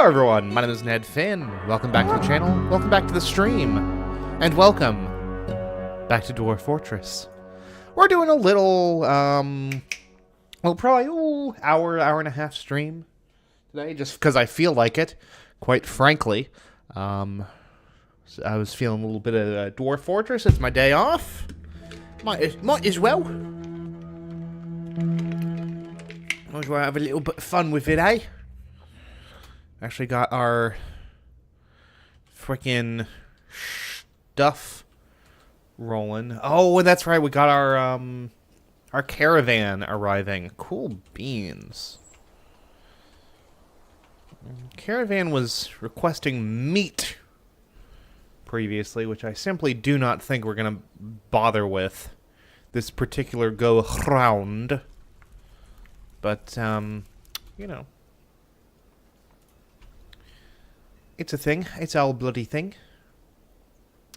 Hello everyone, my name is Ned Finn. Welcome back to the channel, welcome back to the stream, and welcome back to Dwarf Fortress. We're doing a little, well, probably, hour and a half stream today, just because I feel like it, quite frankly. So I was feeling a little bit of Dwarf Fortress. It's my day off. Might as well. Might as well have a little bit of fun with it, eh? Actually got our freaking stuff rolling. Oh, and that's right. We got our caravan arriving. Cool beans. Caravan was requesting meat previously, which I simply do not think we're gonna bother with this particular go round. But you know. It's a thing. It's all bloody thing.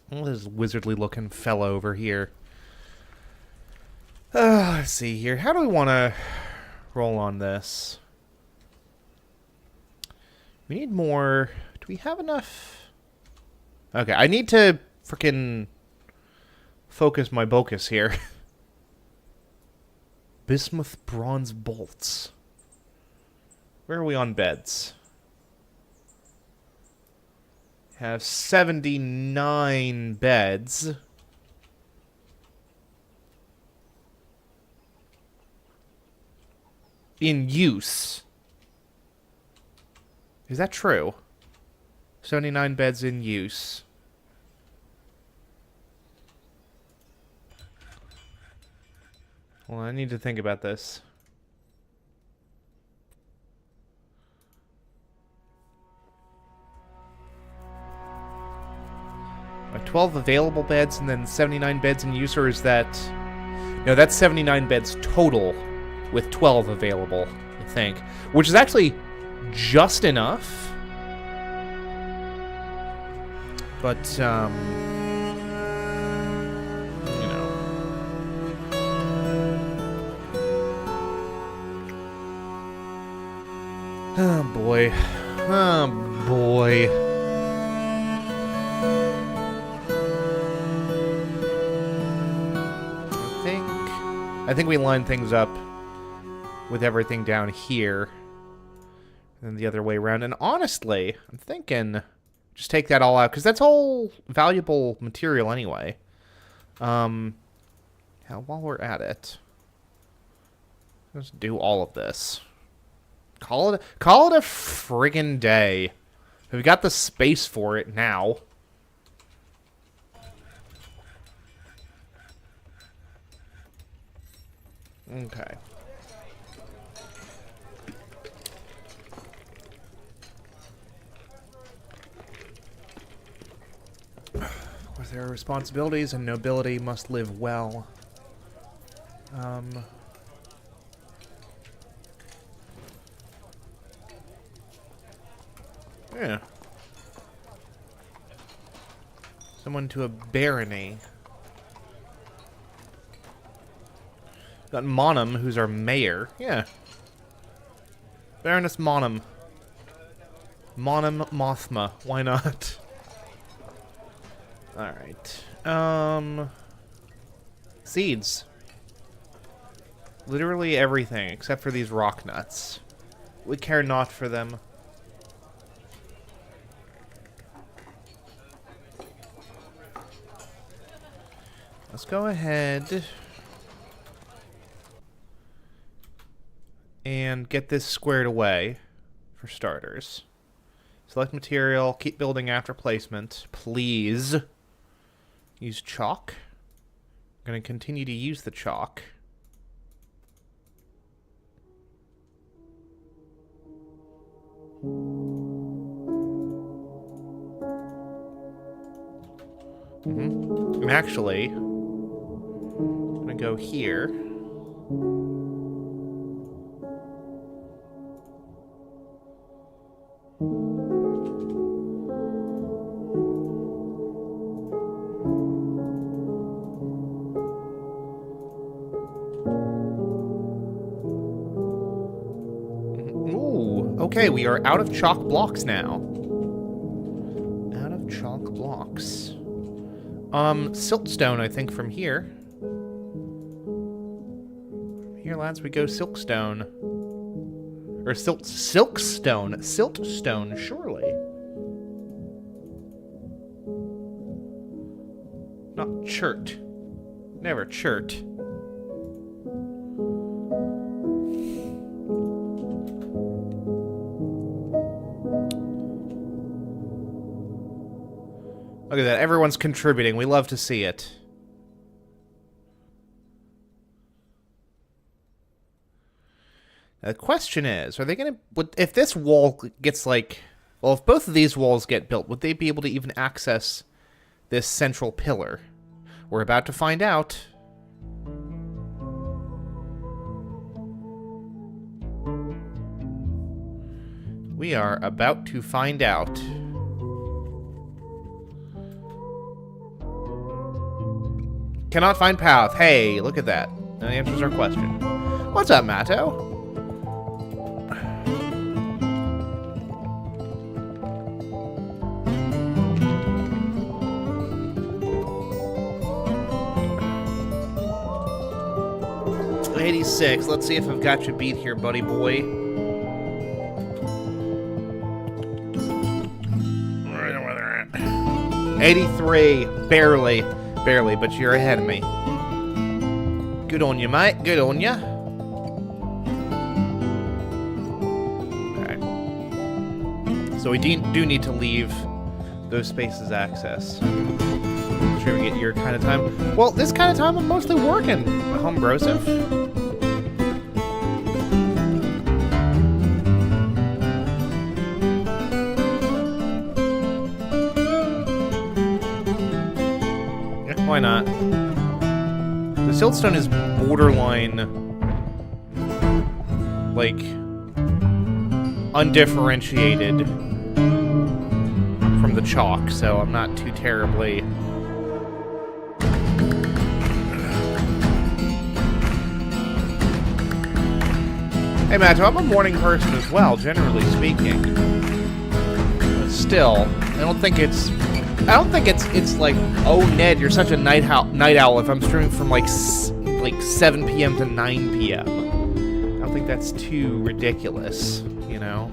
Oh, this wizardly looking fella over here. Let's see here. How do we want to roll on this? We need more. Do we have enough? Okay, I need to frickin' focus my bocus here. Bismuth bronze bolts. Where are we on beds? Have 79 beds. In use. Is that true? 79 beds in use. Well, I need to think about this. 12 available beds and then 79 beds in use, or is that... No, that's 79 beds total with 12 available, I think. Which is actually just enough. But, you know. Oh, boy. Oh, boy. I think we line things up with everything down here and then the other way around. And honestly, I'm thinking just take that all out because that's all valuable material anyway. While we're at it, let's do all of this. Call it a friggin' day. We've got the space for it now. Okay. With their responsibilities and nobility must live well. Yeah. Someone to a barony. Got Monum, who's our mayor. Yeah. Baroness Monum. Monum Mothma. Why not? Alright. Seeds. Literally everything, except for these rock nuts. We care not for them. Let's go ahead and get this squared away, for starters. Select material, keep building after placement. Please. Use chalk. I'm going to continue to use the chalk. I'm actually going to go here. Ooh. Okay, we are out of chalk blocks now. Out of chalk blocks. Siltstone, I think, from here. Here, lads, we go silkstone. Or silkstone. Siltstone, surely. Not chert. Never chert. Look at that. Everyone's contributing. We love to see it. Now, the question is, are they going to... If this wall gets, like... Well, if both of these walls get built, would they be able to even access this central pillar? We're about to find out. We are about to find out. Cannot find path. Hey, look at that. That answers our question. What's up, Matto? $86. Let's see if I've got you beat here, buddy boy. Right where they're at. 83. Barely. Barely, but you're ahead of me. Good on you, mate. Good on you. Okay. So we do need to leave those spaces access. Sure we get your kind of time. Well, this kind of time I'm mostly working, Humbrosive. Yeah, why not? The siltstone is borderline, like, undifferentiated from the chalk, so I'm not too terribly... Hey, Matto, I'm a morning person as well, generally speaking. But still, I don't think it's like, oh, Ned, you're such a night owl if I'm streaming from like 7 p.m. to 9 p.m. I don't think that's too ridiculous, you know?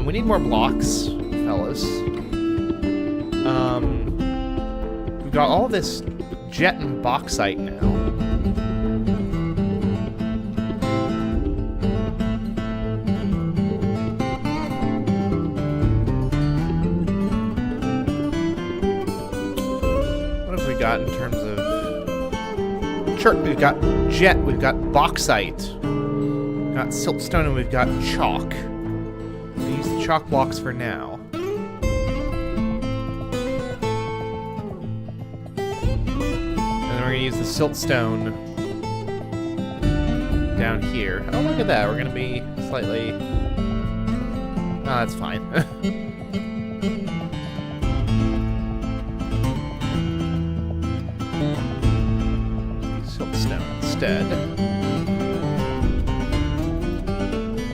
We need more blocks, fellas. We've got all this jet and bauxite now. In terms of chert, we've got jet, we've got bauxite, we've got siltstone, and we've got chalk. We'll use the chalk blocks for now. And then we're gonna use the siltstone down here. Oh, look at that, we're gonna be slightly... Oh, that's fine.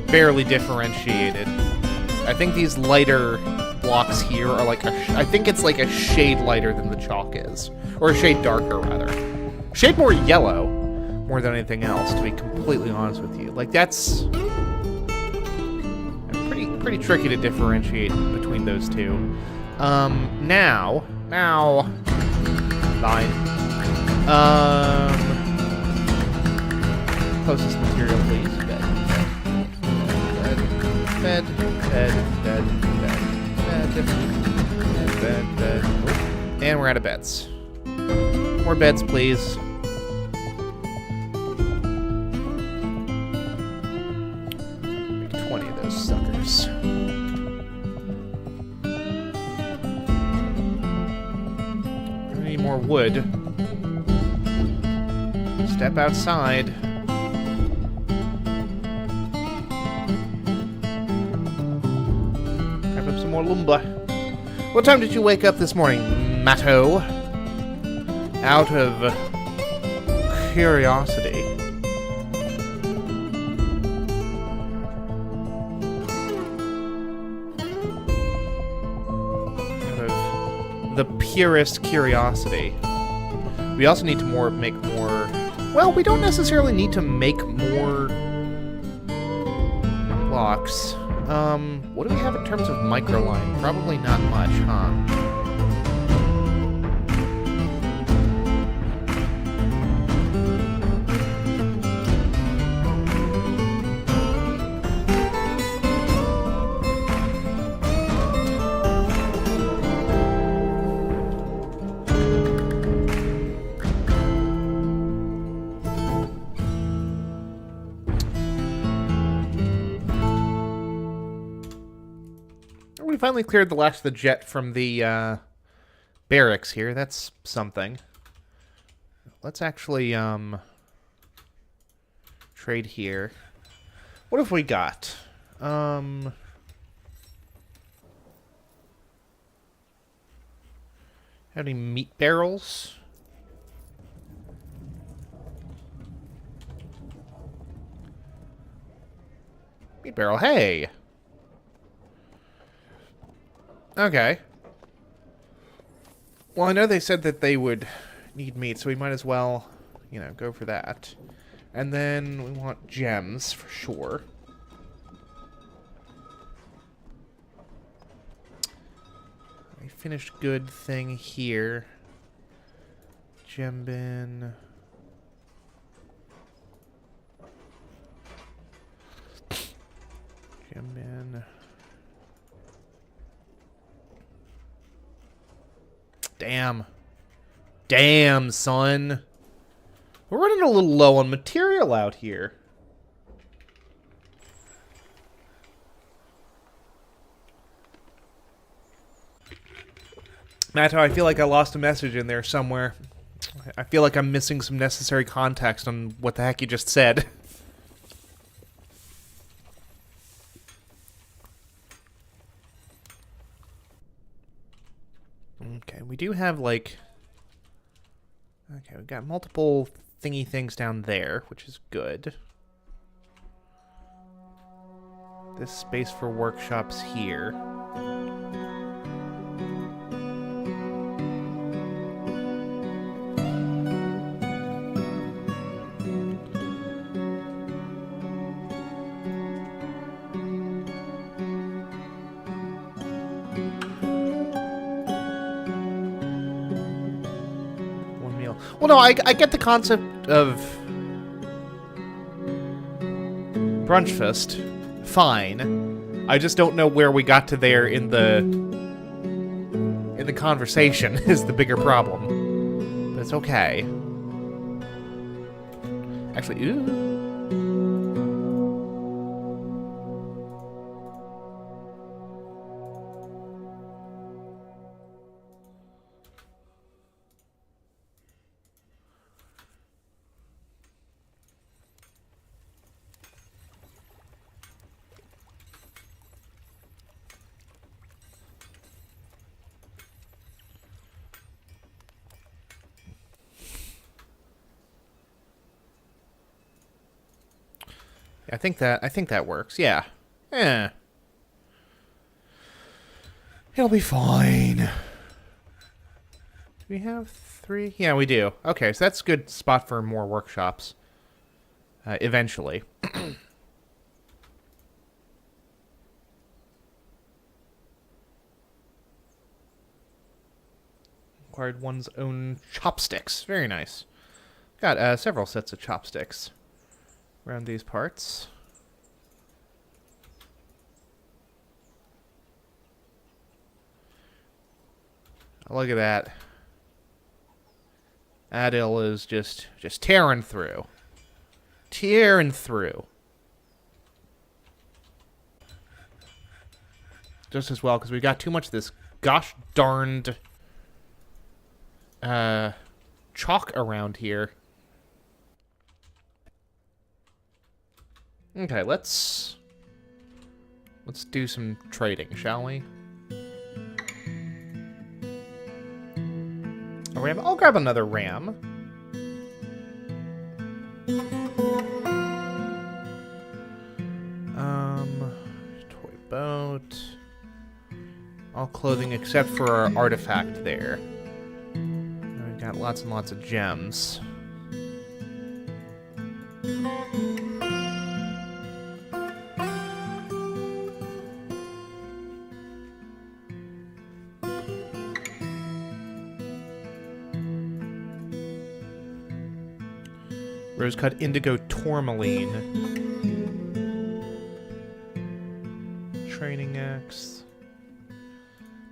Barely differentiated. I think these lighter blocks here are like I think it's like a shade lighter than the chalk is. Or a shade darker, rather. Shade more yellow, more than anything else, to be completely honest with you. Like, that's... pretty tricky to differentiate between those two. Now... Line. Closest material, please. Bed. And we're out of beds. More beds, please. Make 20 of those suckers. I need more wood. Step outside. More lumber. What time did you wake up this morning, Matto? Out of curiosity. the purest curiosity. We also need to make more... Well, we don't necessarily need to make more blocks. What do we have in terms of microline? Probably not much, huh? We finally cleared the last of the jet from the barracks here. That's something. Let's actually trade here. What have we got? Have any meat barrels? Meat barrel, hey! Okay. Well, I know they said that they would need meat, so we might as well, you know, go for that. And then we want gems, for sure. A finished good thing here. Gem bin. Gem bin. Damn. Damn, son. We're running a little low on material out here. Matto, I feel like I lost a message in there somewhere. I feel like I'm missing some necessary context on what the heck you just said. Okay, we do have, like... Okay, we've got multiple thingy things down there, which is good. This space for workshops here. Well, no, I get the concept of Brunchfest. Fine. I just don't know where we got to there in the conversation is the bigger problem. But it's okay. Actually, ooh. I think that works. Yeah. Yeah. It'll be fine. Do we have 3? Yeah, we do. Okay, so that's a good spot for more workshops. Eventually. Acquired one's own chopsticks. Very nice. Got several sets of chopsticks around these parts. Oh, look at that. Adil is just tearing through. Tearing through. Just as well, because we got too much of this gosh darned chalk around here. Okay, let's do some trading, shall we? A ram? I'll grab another ram. Toy boat. All clothing except for our artifact there. And we've got lots and lots of gems. Rose-cut indigo tourmaline. Training axe.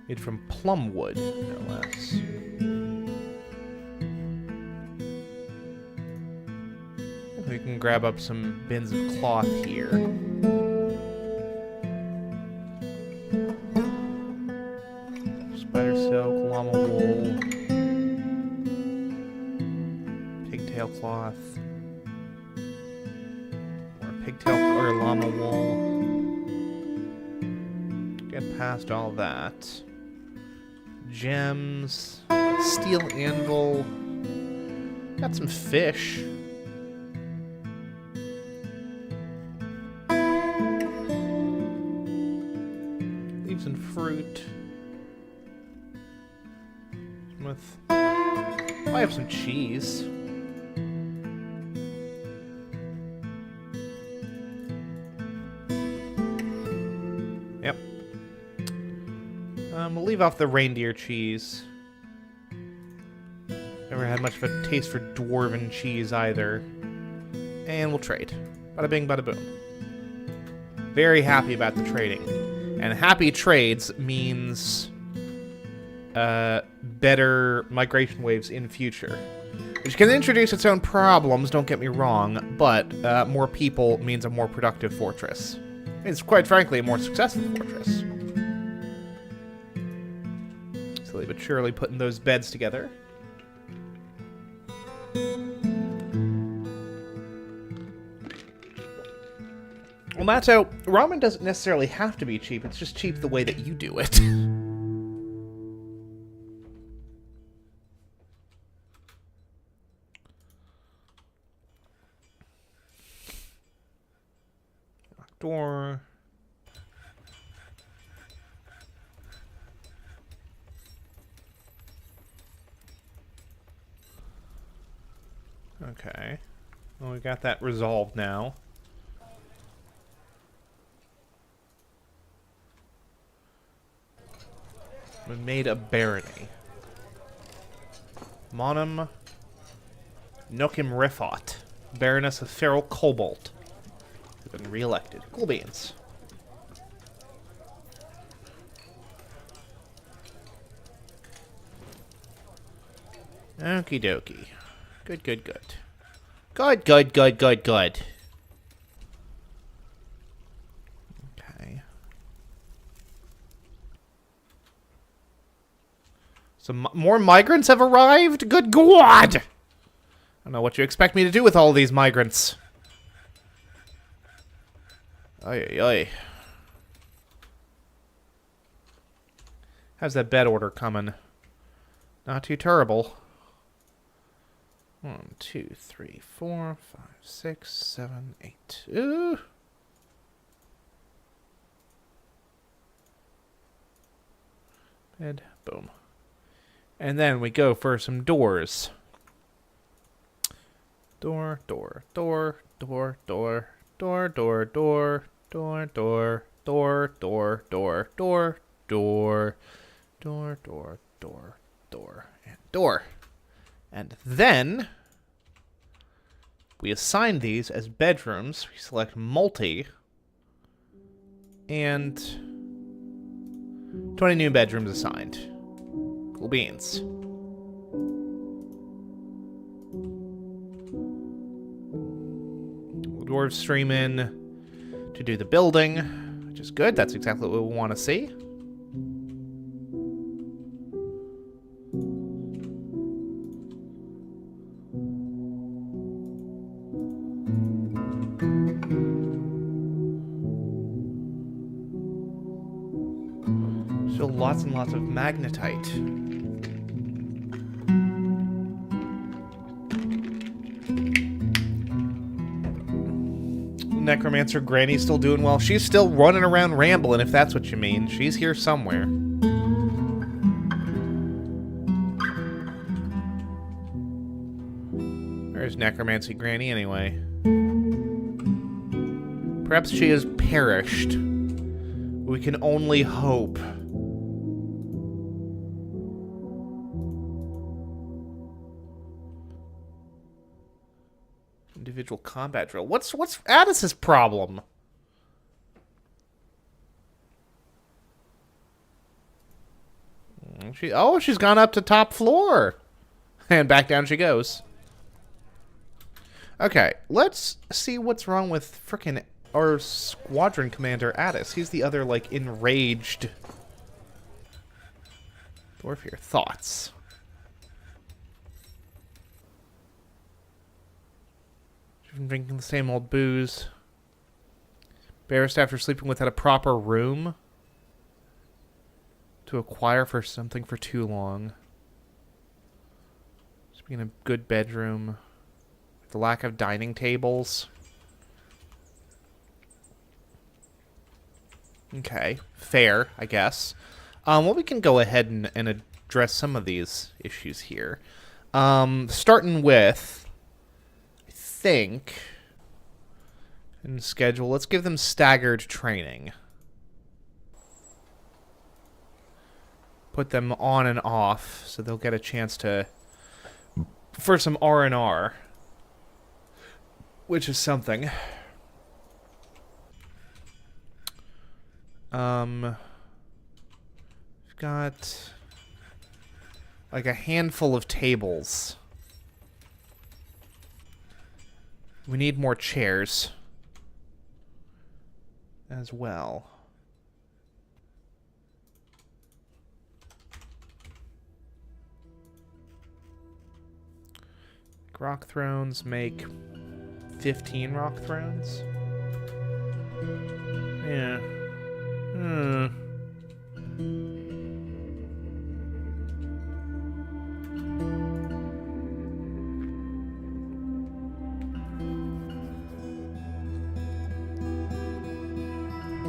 Made from plum wood, no less. We can grab up some bins of cloth here. Spider silk, llama wool. Pigtail cloth. Pigtail or llama wool. Get past all that. Gems. Steel anvil. Got some fish. Leaves and fruit. I have some cheese. We'll leave off the reindeer cheese. Never had much of a taste for dwarven cheese either. And we'll trade. Bada bing, bada boom. Very happy about the trading. And happy trades means better migration waves in future. Which can introduce its own problems, don't get me wrong, but more people means a more productive fortress. It's quite frankly a more successful fortress. Slowly but surely putting those beds together. Well, that's how ramen doesn't necessarily have to be cheap. It's just cheap the way that you do it. Lock door. Okay. Well, we got that resolved now. We made a barony. Monum Nokim Rifot, Baroness of Feralcobalt. Has been re-elected. Cool beans. Okie dokie. Good, good, good. Good, good, good, good, good. Okay. Some more migrants have arrived? Good God! I don't know what you expect me to do with all these migrants. Ay, ay, ay. How's that bed order coming? Not too terrible. 1, 2, 3, 4, 5, 6, 7, 8. Ooh. Bed. Boom. And then we go for some doors. Door, door, door, door, door, door, door, door, door, door, door, door, door, door, door, door, door, door, door, and door. And then we assign these as bedrooms. We select multi. And 20 new bedrooms assigned. Cool beans. Dwarves stream in to do the building, which is good. That's exactly what we want to see. Still lots and lots of magnetite. Necromancer Granny's still doing well. She's still running around rambling, if that's what you mean. She's here somewhere. There's Necromancy Granny anyway. Perhaps she has perished. We can only hope. Individual combat drill. What's Addis's problem? She's gone up to top floor. And back down she goes. Okay, let's see what's wrong with frickin' our squadron commander Addis. He's the other, like, enraged dwarf here. Thoughts? She's been drinking the same old booze. Embarrassed after sleeping without a proper room to acquire for something for too long. Just being a good bedroom. The lack of dining tables. Okay, fair, I guess. Well, we can go ahead and address some of these issues here. Starting with, I think, in schedule, let's give them staggered training. Put them on and off, so they'll get a chance to, for some R&R, which is something. We've got like a handful of tables. We need more chairs as well. Rock thrones make 15 rock thrones. Yeah.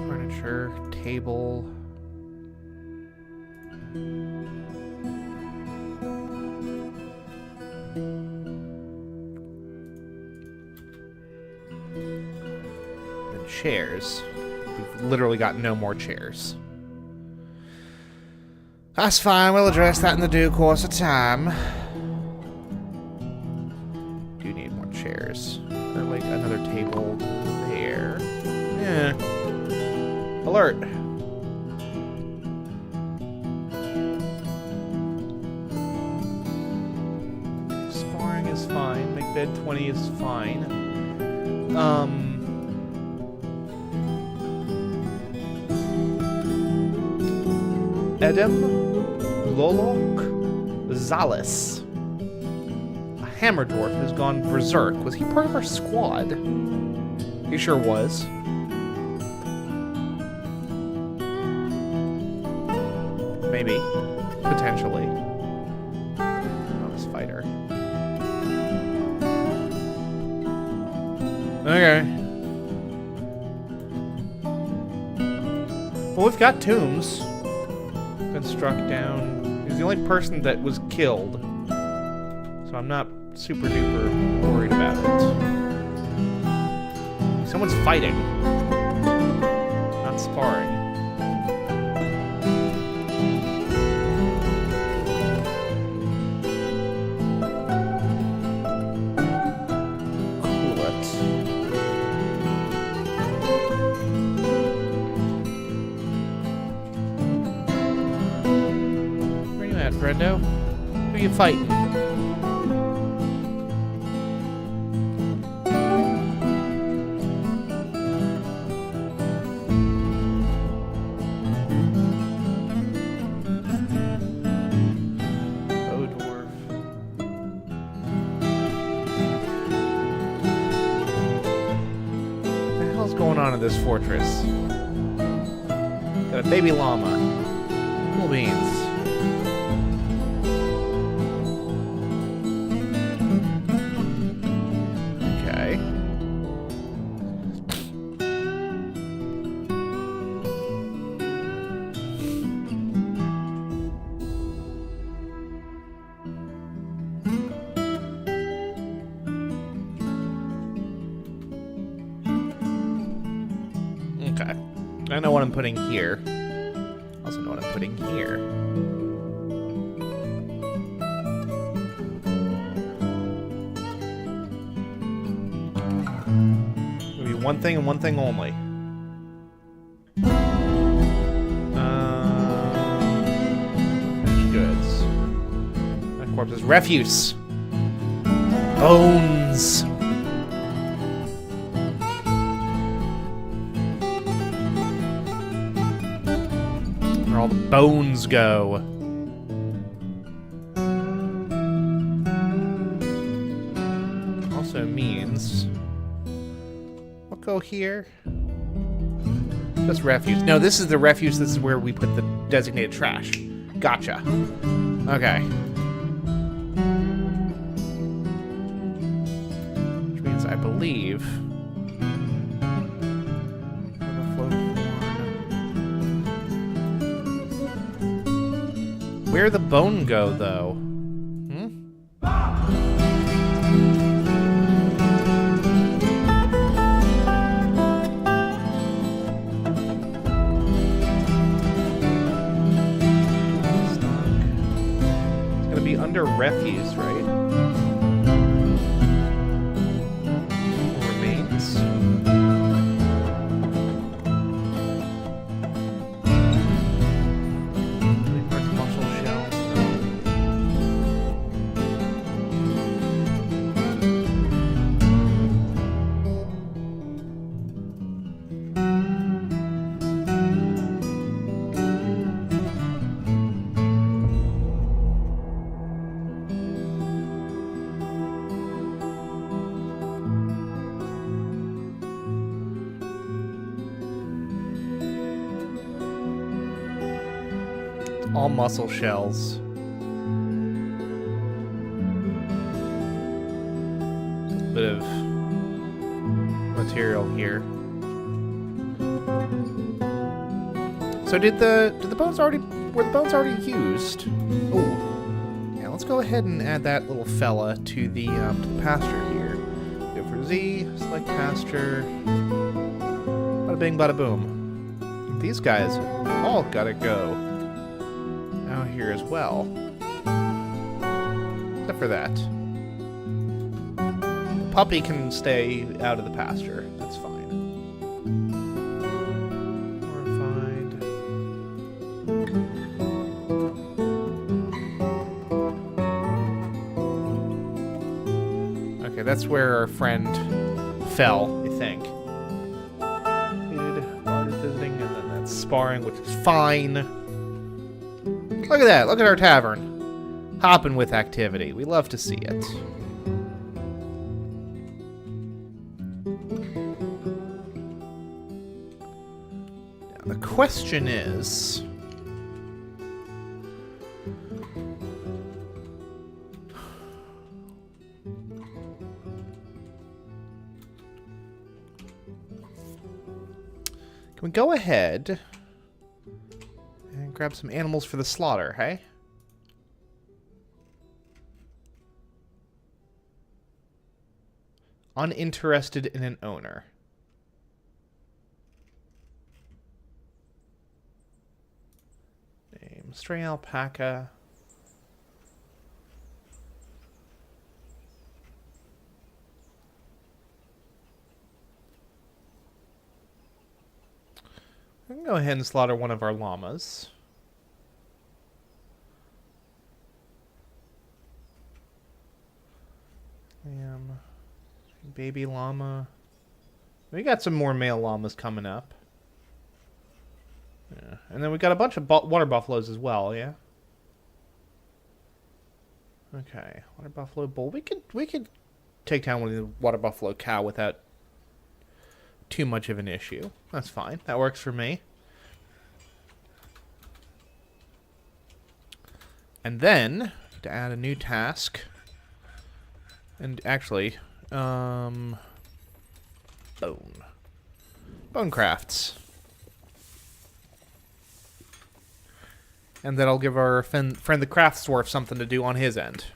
Furniture, table. And chairs. We've literally got no more chairs. That's fine, we'll address that in the due course of time. Do need more chairs. Or like another table there. Yeah. Alert! Sparring is fine. Make bed 20 is fine. Edem Lolok Zalis. A hammer dwarf has gone berserk. Was he part of our squad? He sure was. Maybe. Potentially. Honest fighter. Okay. Well, we've got tombs. Been struck down. He's the only person that was killed. So I'm not super duper worried about it. Someone's fighting. Not sparring. Brendo? Who are you fighting? Oh, Dwarf. What the hell's going on in this fortress? Got a baby llama. Cool beans. Okay. I know what I'm putting here. Also know what I'm putting here. Maybe one thing and one thing only. Finished goods. That corpse is refuse. Bones. Where all the bones go. Also means we'll go here. Just refuse. No, this is the refuse. This is where we put the designated trash. Gotcha. Okay. Which means I believe. Where'd the bone go, though? Under refuse, right? Remains. Muscle shell. All muscle shells. A bit of material here. So did the bones already were the bones already used? Oh, yeah. Let's go ahead and add that little fella to the pasture here. Go for Z, select pasture. Bada bing, bada boom. These guys all gotta go. Here as well. Except for that. The puppy can stay out of the pasture. That's fine. Horrified. Okay, that's where our friend fell, I think. Bard is visiting, and then that's sparring, which is fine. Look at that. Look at our tavern. Hopping with activity. We love to see it. Now, the question is... Can we go ahead... and grab some animals for the slaughter, hey? Uninterested in an owner. Name, stray alpaca. We can go ahead and slaughter one of our llamas. Baby llama. We got some more male llamas coming up. Yeah. And then we got a bunch of water buffaloes as well, yeah? Okay. Water buffalo bull. We could take down one of the water buffalo cow without too much of an issue. That's fine. That works for me. And then, to add a new task... And actually, bone crafts. And that'll give our friend the crafts dwarf something to do on his end.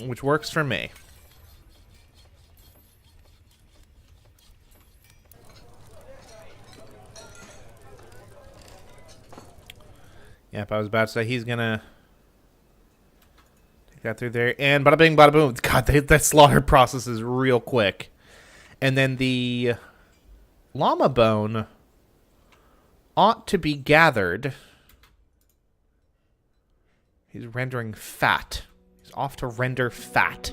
Which works for me. Yep, I was about to say he's gonna take that through there. And bada bing, bada boom. God, that slaughter process is real quick. And then the llama bone ought to be gathered. He's rendering fat. He's off to render fat,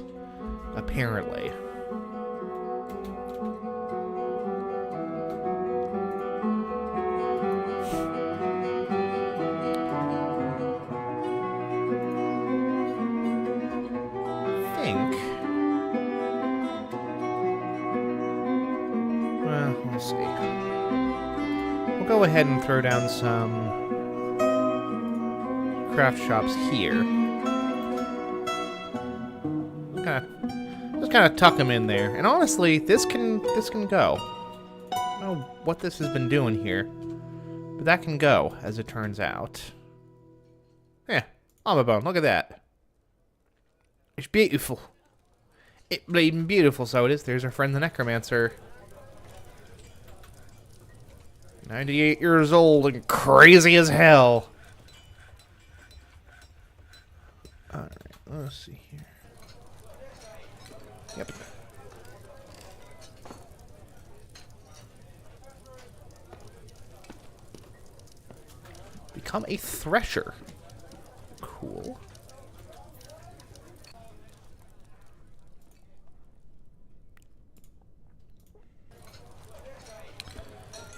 apparently. We'll see. We'll go ahead and throw down some craft shops here. Just kind of tuck them in there. And honestly, this can go. I don't know what this has been doing here, but that can go, as it turns out. Yeah, llama bone. Look at that. It's beautiful. It's bleeding beautiful, so it is. There's our friend the Necromancer. 98 years old and crazy as hell. Alright, let's see here. Yep. Become a thresher. Cool.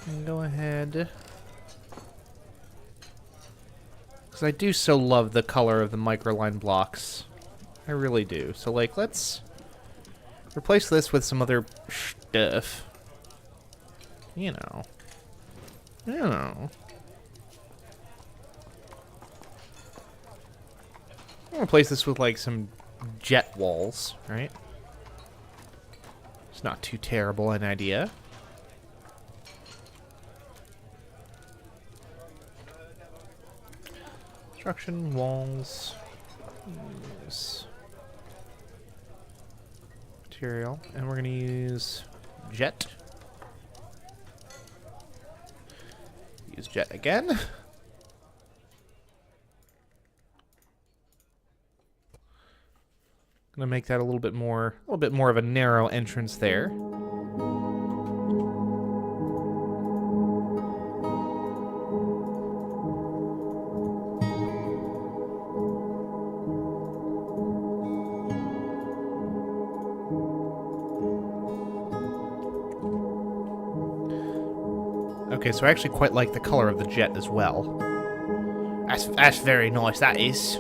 And go ahead. Because I do so love the color of the microline blocks. I really do. So, like, let's replace this with some other stuff. You know. You know. I'll replace this with, like, some jet walls, right? It's not too terrible an idea. Construction walls. Use material. And we're going to use jet. Use jet again. Gonna make that a little bit more of a narrow entrance there. Okay, so I actually quite like the color of the jet as well. That's very nice, that is.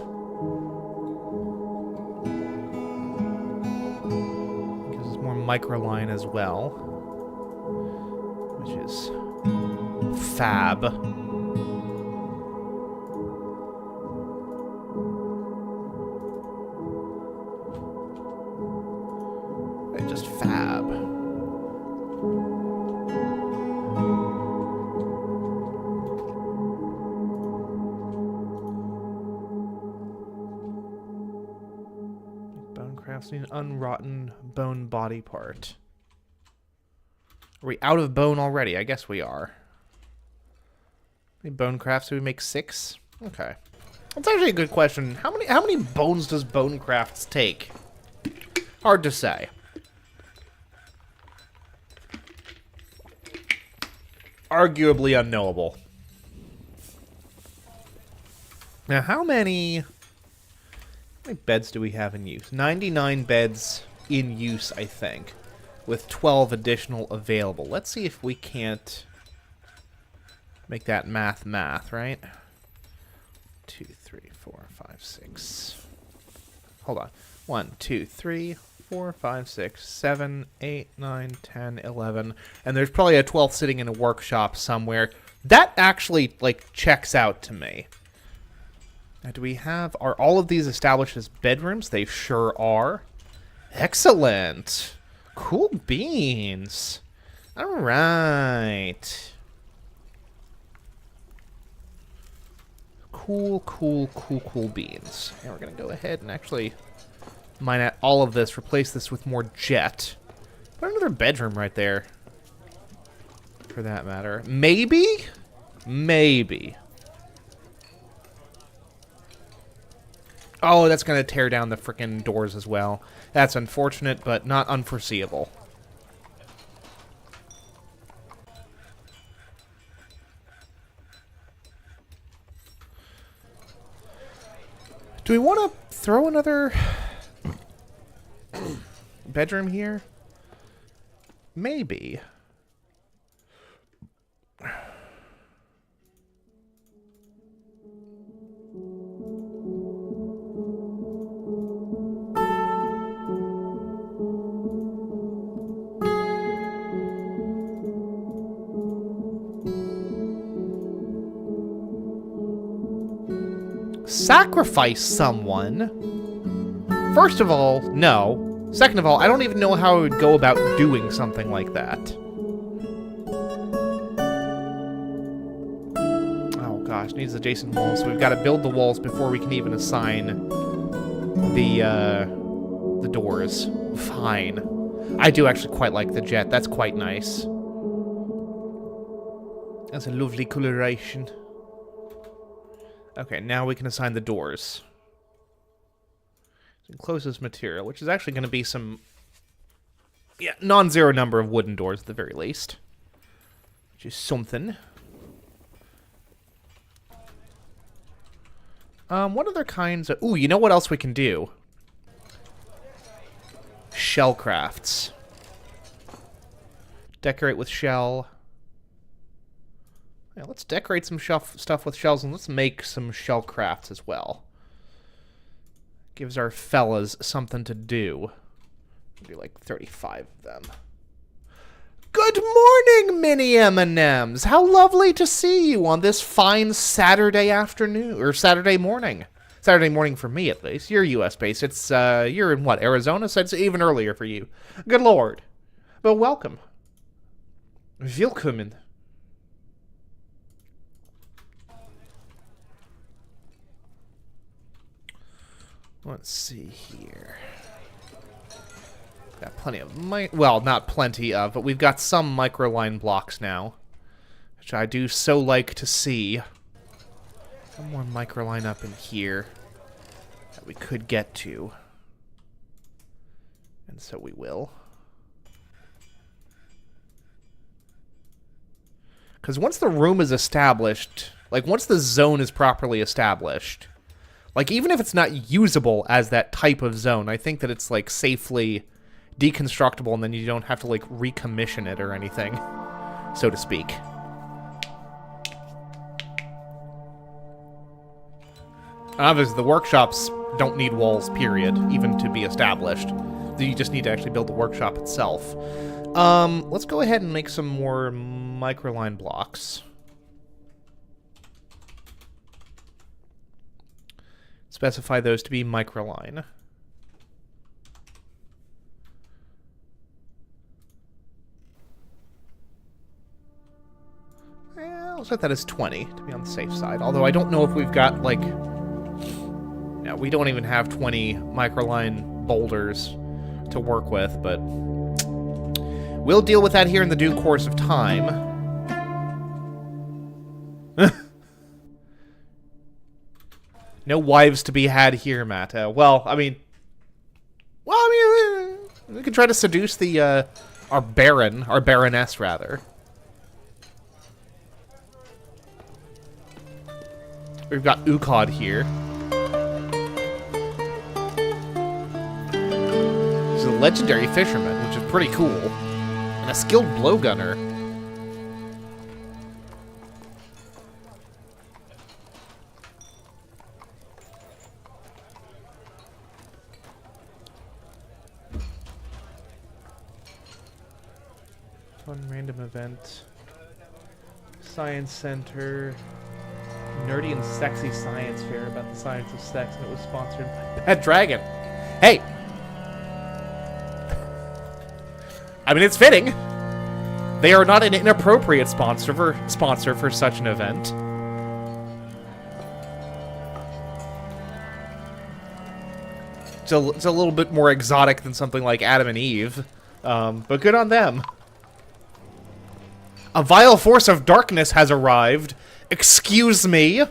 Gives us more microline as well. Which is fab. Just fab. An unrotten bone body part. Are we out of bone already? I guess we are. How many bone crafts do we make? 6? Okay. That's actually a good question. How many bones does bone crafts take? Hard to say. Arguably unknowable. Now, how many beds do we have in use? 99 beds in use, I think, with 12 additional available. Let's see if we can't make that math, right? 2, 3, 4, 5, 6. Hold on. 1, 2, 3, 4, 5, 6, 7, 8, 9, 10, 11. And there's probably a 12th sitting in a workshop somewhere. That actually, like, checks out to me. Now, do we have... Are all of these established as bedrooms? They sure are. Excellent. Cool beans. All right. Cool beans. And we're going to go ahead and actually Mine out all of this, replace this with more jet. Put another bedroom right there. For that matter. Maybe? Maybe. Oh, that's going to tear down the frickin' doors as well. That's unfortunate, but not unforeseeable. Do we want to throw another bedroom here? Maybe. Sacrifice someone? First of all, no. Second of all, I don't even know how I would go about doing something like that. Oh gosh, needs adjacent walls, so we've got to build the walls before we can even assign the doors. Fine. I do actually quite like the jet. That's quite nice. That's a lovely coloration. Okay, now we can assign the doors. Encloses material, which is actually going to be some, yeah, non-zero number of wooden doors at the very least. Which is something. What other kinds of... Ooh, you know what else we can do? Shell crafts. Decorate with shell. Yeah, let's decorate some stuff with shells, and let's make some shell crafts as well. Gives our fellas something to do. Maybe like 35 of them. Good morning, mini M&Ms. How lovely to see you on this fine Saturday afternoon, or Saturday morning. Saturday morning for me, at least. You're US based. It's you're in what, Arizona? So it's even earlier for you. Good lord. But welcome. Willkommen. Let's see here. Got plenty of well, not plenty of, but we've got some microline blocks now, which I do so like to see. One more microline up in here that we could get to, and so we will. Because once the room is established, like once the zone is properly established, like, even if it's not usable as that type of zone, I think that it's, like, safely deconstructible, and then you don't have to, like, recommission it or anything, so to speak. Obviously, the workshops don't need walls, period, even to be established. You just need to actually build the workshop itself. Let's go ahead and make some more microline blocks. Specify those to be microline. Yeah, I'll set that as 20 to be on the safe side. Although I don't know if we've got, like... Yeah, we don't even have 20 microline boulders to work with, but... We'll deal with that here in the due course of time. No wives to be had here, Matt. Well, I mean, we could try to seduce the our baroness, rather. We've got Ukod here. He's a legendary fisherman, which is pretty cool, and a skilled blowgunner. Fun random event. Science Center. Nerdy and sexy science fair about the science of sex, and it was sponsored by Bad Dragon. Hey! I mean, it's fitting. They are not an inappropriate sponsor for such an event. It's a little bit more exotic than something like Adam and Eve. But good on them. A vile force of darkness has arrived. Excuse me.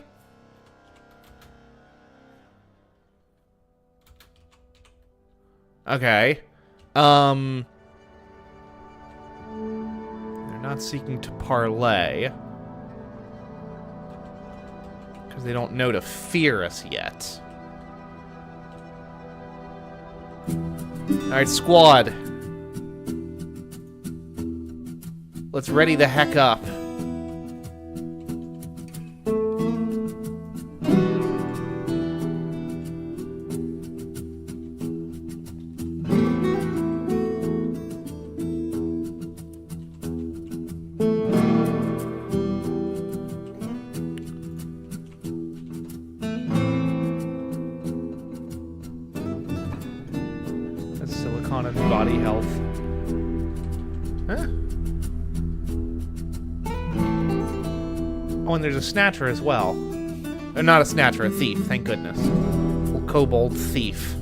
Okay. They're not seeking to parlay. Because they don't know to fear us yet. Alright, squad. Let's ready the heck up. That's silicon and body health. Huh? Oh, and there's a snatcher as well. Or not a snatcher, a thief, thank goodness. A kobold thief.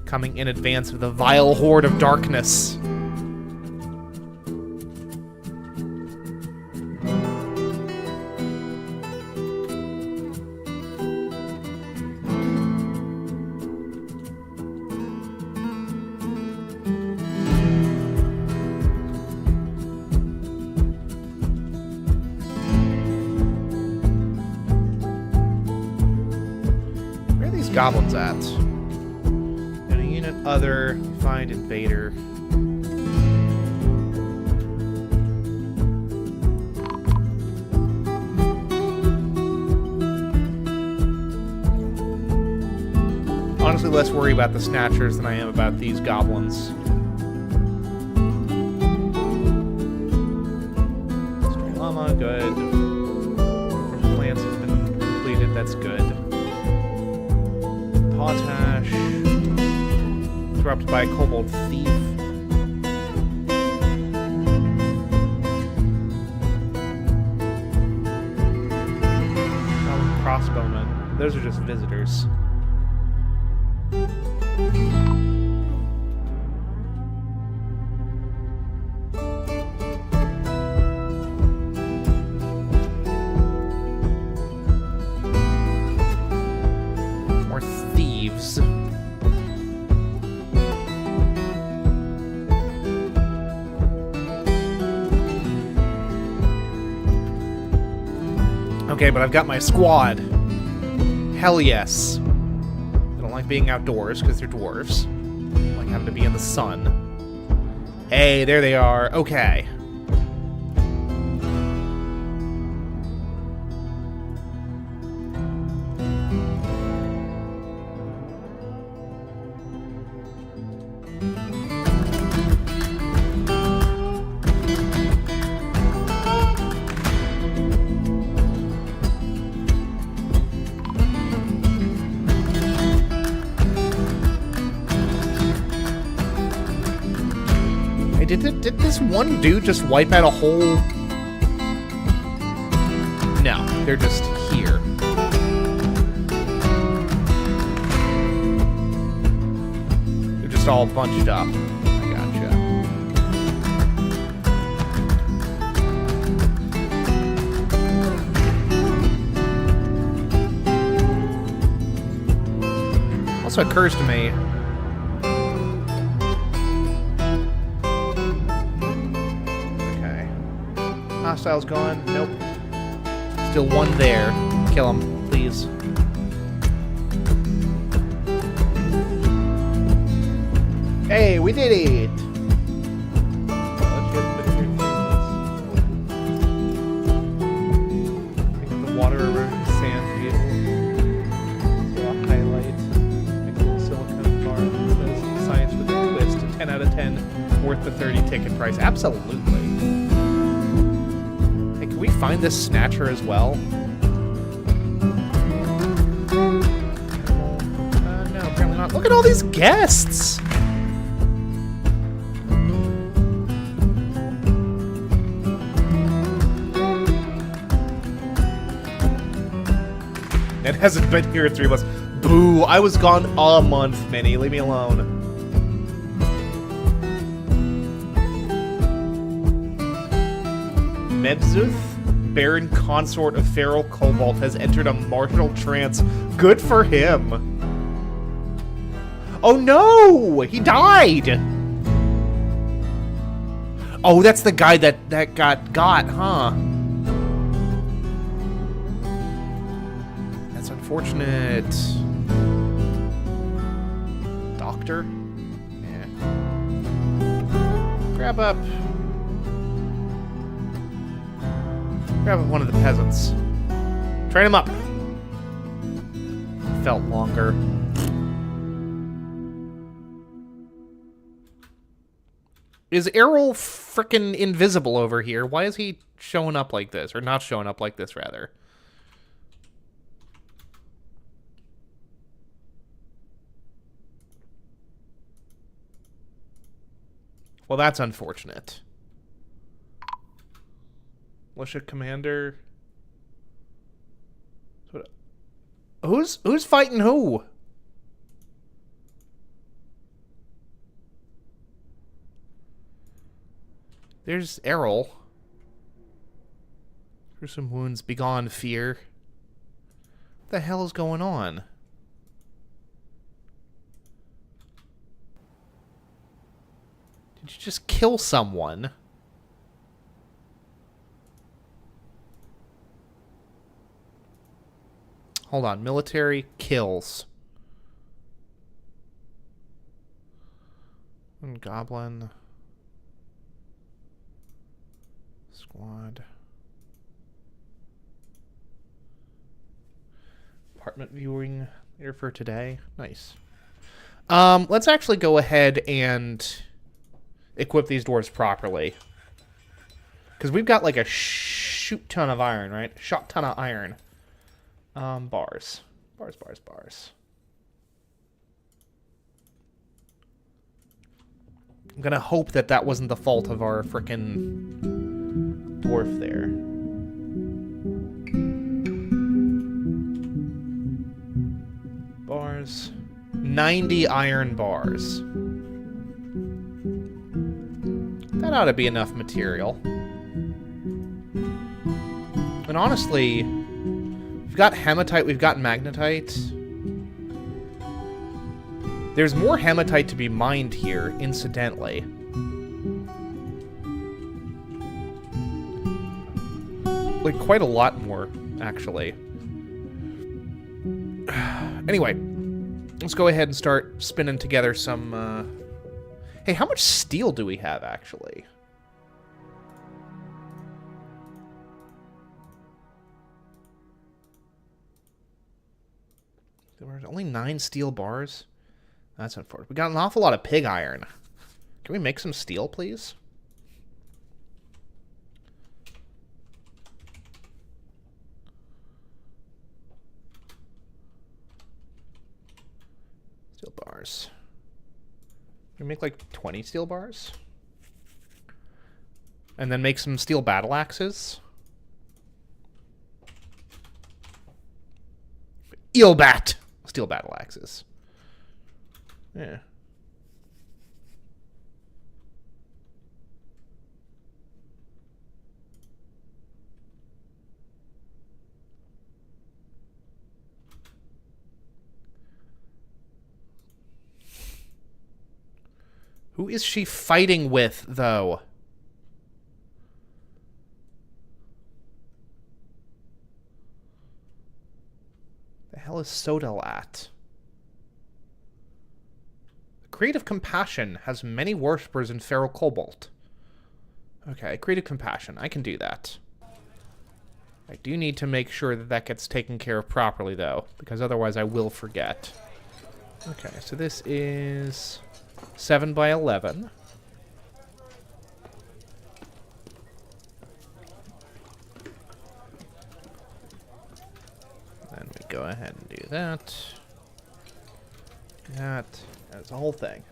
Coming in advance of the vile horde of darkness. Goblins at. In a unit other, find invader. Honestly, less worry about the snatchers than I am about these goblins. Stray llama, good. Plants has been completed, that's good. Potash. Corrupted by a kobold thief. Crossbowmen. Those are just visitors. Okay, but I've got my squad. Hell yes. I don't like being outdoors because they're dwarves. I like having to be in the sun. Hey, there they are. Okay. Did this one dude just wipe out a whole... No, they're just here. They're just all bunched up. I gotcha. Also occurs to me... Hostiles gone? Nope. Still one there. Kill him, please. Hey, we did it! Pick up the water erosion sand view. So a highlight. Make a little silicone bar that says science with a twist. A 10 out of 10. Worth the 30 ticket price. Absolutely. Can we find this snatcher as well? No, apparently not. Look at all these guests! It hasn't been here in 3 months. Boo! Ooh, I was gone a month, Minnie. Leave me alone. Mebzuth, Baron Consort of Feralcobalt, has entered a martial trance. Good for him. Oh no! He died! Oh, that's the guy that got, huh? That's unfortunate. Doctor? Yeah. Grab up one of the peasants. Train him up. Felt longer. Is Errol frickin' invisible over here? Why is he showing up like this? Or not showing up like this, rather? Well, that's unfortunate. Militia commander. Who's fighting who? There's Errol. Gruesome wounds, begone fear. What the hell is going on? Did you just kill someone? Hold on. Military kills. One goblin. Squad. Apartment viewing here for today. Nice. Let's actually go ahead and equip these dwarves properly. Because we've got like a shoot ton of iron, right? Shot ton of iron. Bars. I'm gonna hope that that wasn't the fault of our frickin' dwarf there. Bars. 90 iron bars. That ought to be enough material. And honestly, we've got hematite, we've got magnetite. There's more hematite to be mined here, incidentally. Like, quite a lot more, actually. Anyway, let's go ahead and start spinning together some, Hey, how much steel do we have, actually? There were only 9 steel bars? That's unfortunate. We got an awful lot of pig iron. Can we make some steel, please? Steel bars. Can we make like 20 steel bars? And then make some steel battle axes. Eelbat! Steel battle axes. Yeah. Who is she fighting with, though? The hell is Sodalat? Creative Compassion has many worshippers in Feralcobalt. Okay, Creative Compassion. I can do that. I do need to make sure that that gets taken care of properly, though, because otherwise I will forget. Okay, so this is 7 by 11. Then we go ahead and do that. That's the whole thing.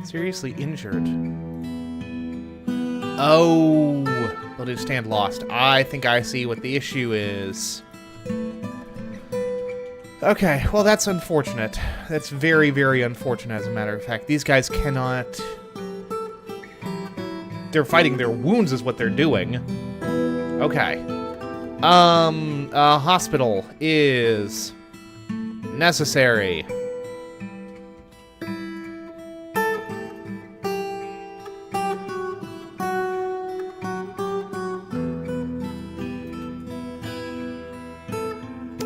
Seriously injured. Oh, let it stand lost. I think I see what the issue is. Okay, well that's unfortunate. That's very, very unfortunate as a matter of fact. These guys cannot... They're fighting their wounds is what they're doing. Okay. A hospital is necessary.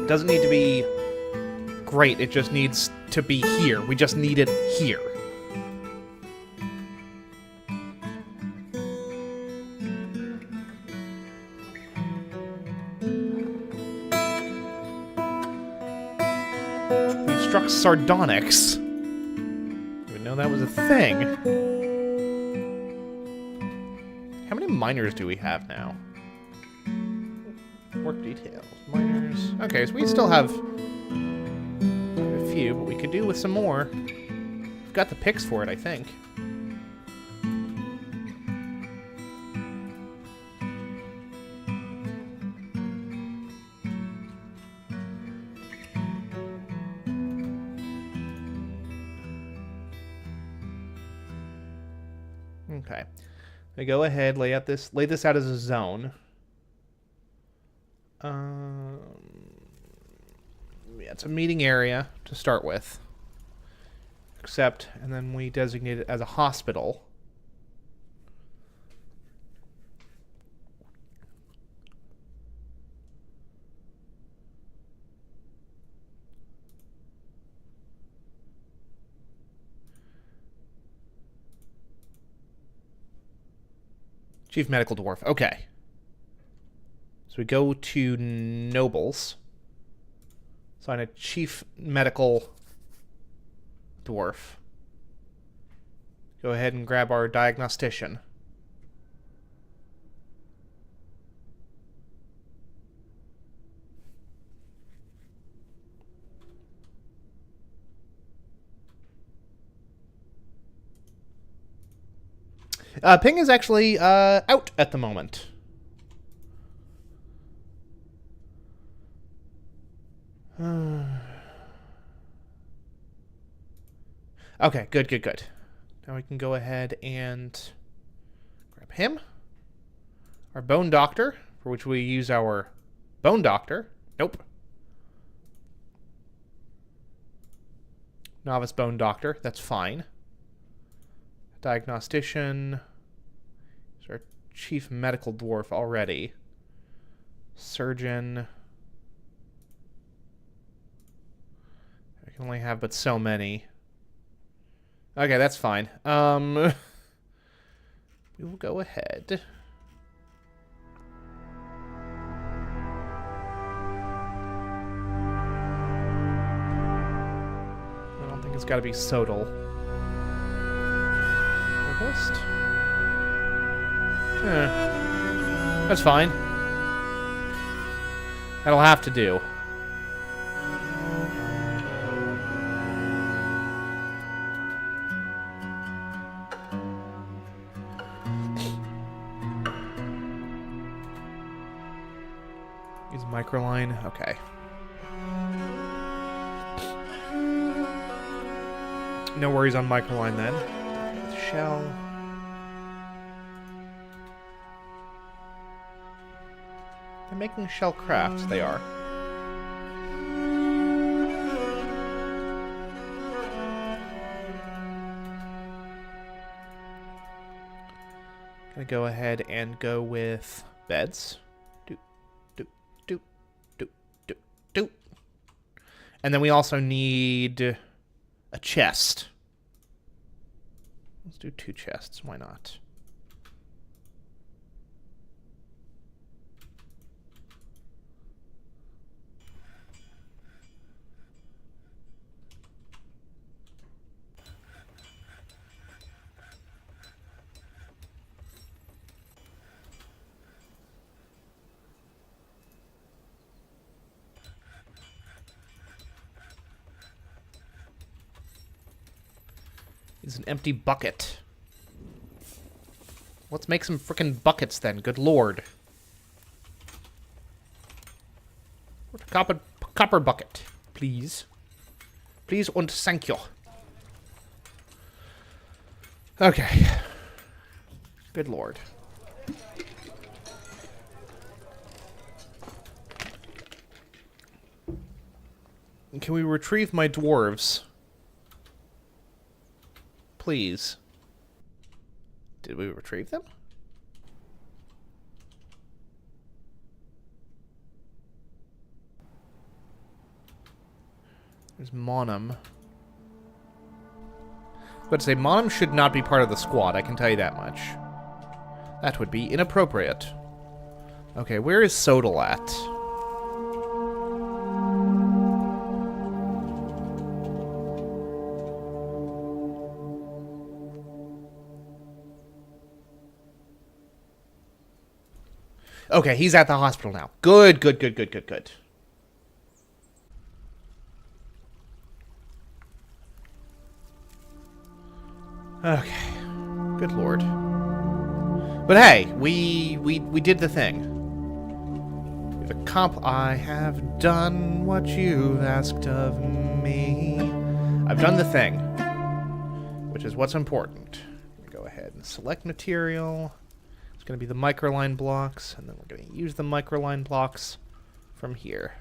Doesn't need to be great, it just needs to be here. We just need it here. We struck sardonyx. Didn't know that was a thing. How many miners do we have now? Work details. Miners. Okay, so we still have a few, but we could do with some more. We've got the picks for it, I think. Okay. Now go ahead, lay this out as a zone. Yeah, it's a meeting area to start with. Except, and then we designate it as a hospital. Chief Medical Dwarf. Okay. So we go to Nobles. Sign a Chief Medical Dwarf. Go ahead and grab our Diagnostician. Ping is actually out at the moment. Okay, good. Now we can go ahead and grab him. Our Bone Doctor, for which we use our Bone Doctor. Nope. Novice Bone Doctor, that's fine. Diagnostician. He's our Chief Medical Dwarf already. Surgeon. I can only have but so many. Okay, that's fine. We will go ahead. I don't think it's got to be Sodal. Herbalist? That's fine. That'll have to do. Microline, okay. No worries on Microline then. Shell. They're making shell crafts, they are. Gonna go ahead and go with beds. And then we also need a chest. Let's do 2 chests. Why not? It's an empty bucket. Let's make some frickin' buckets then. Good lord. Copper bucket, please. Please und thank you. Okay. Good lord. Can we retrieve my dwarves? Please. Did we retrieve them? There's Monum. But to say, Monum should not be part of the squad, I can tell you that much. That would be inappropriate. Okay, where is Sodal at? Okay, he's at the hospital now. Good, good, good, good, good, good. Okay. Good lord. But hey, we did the thing. I have done what you've asked of me. I've done the thing. Which is what's important. Go ahead and select material. It's going to be the microline blocks, and then we're going to use the microline blocks from here.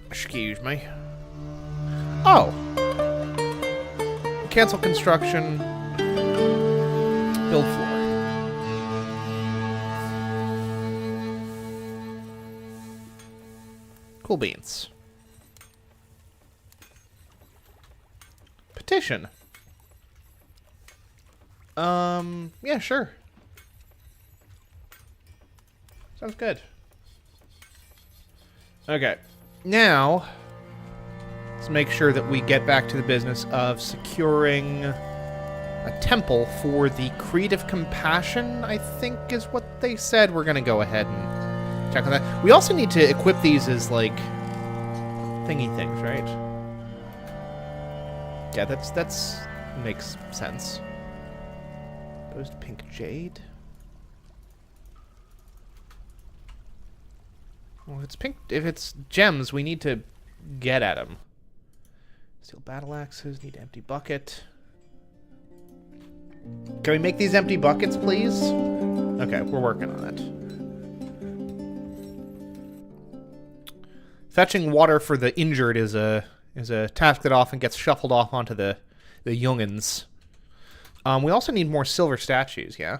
Excuse me. Oh! Cancel construction. Build floor. Cool beans. Petition. Yeah, sure. Sounds good. Okay. Now, let's make sure that we get back to the business of securing a temple for the Creed of Compassion, I think is what they said. We're going to go ahead and check on that. We also need to equip these as, like, thingy things, right? Yeah, that's makes sense. Goes to pink jade. Well, if it's pink, if it's gems, we need to get at them. Steel battle axes, need empty bucket. Can we make these empty buckets, please? Okay, we're working on it. Fetching water for the injured is a task that often gets shuffled off onto the youngins. We also need more silver statues, yeah?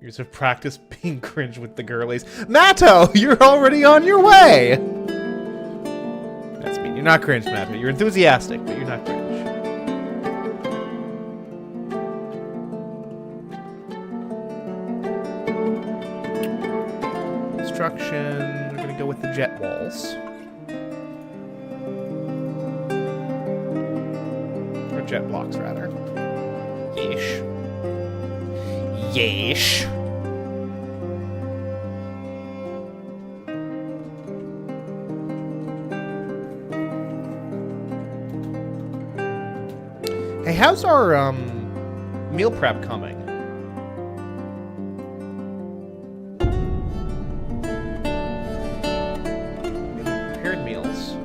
Years of practice being cringe with the girlies. Matto, you're already on your way! That's mean. You're not cringe, Matto. You're enthusiastic, but you're not cringe. Construction. We're going to go with the jet walls. Or jet blocks, rather. Yeesh. Yeesh. Hey, how's our meal prep coming? Prepared meals.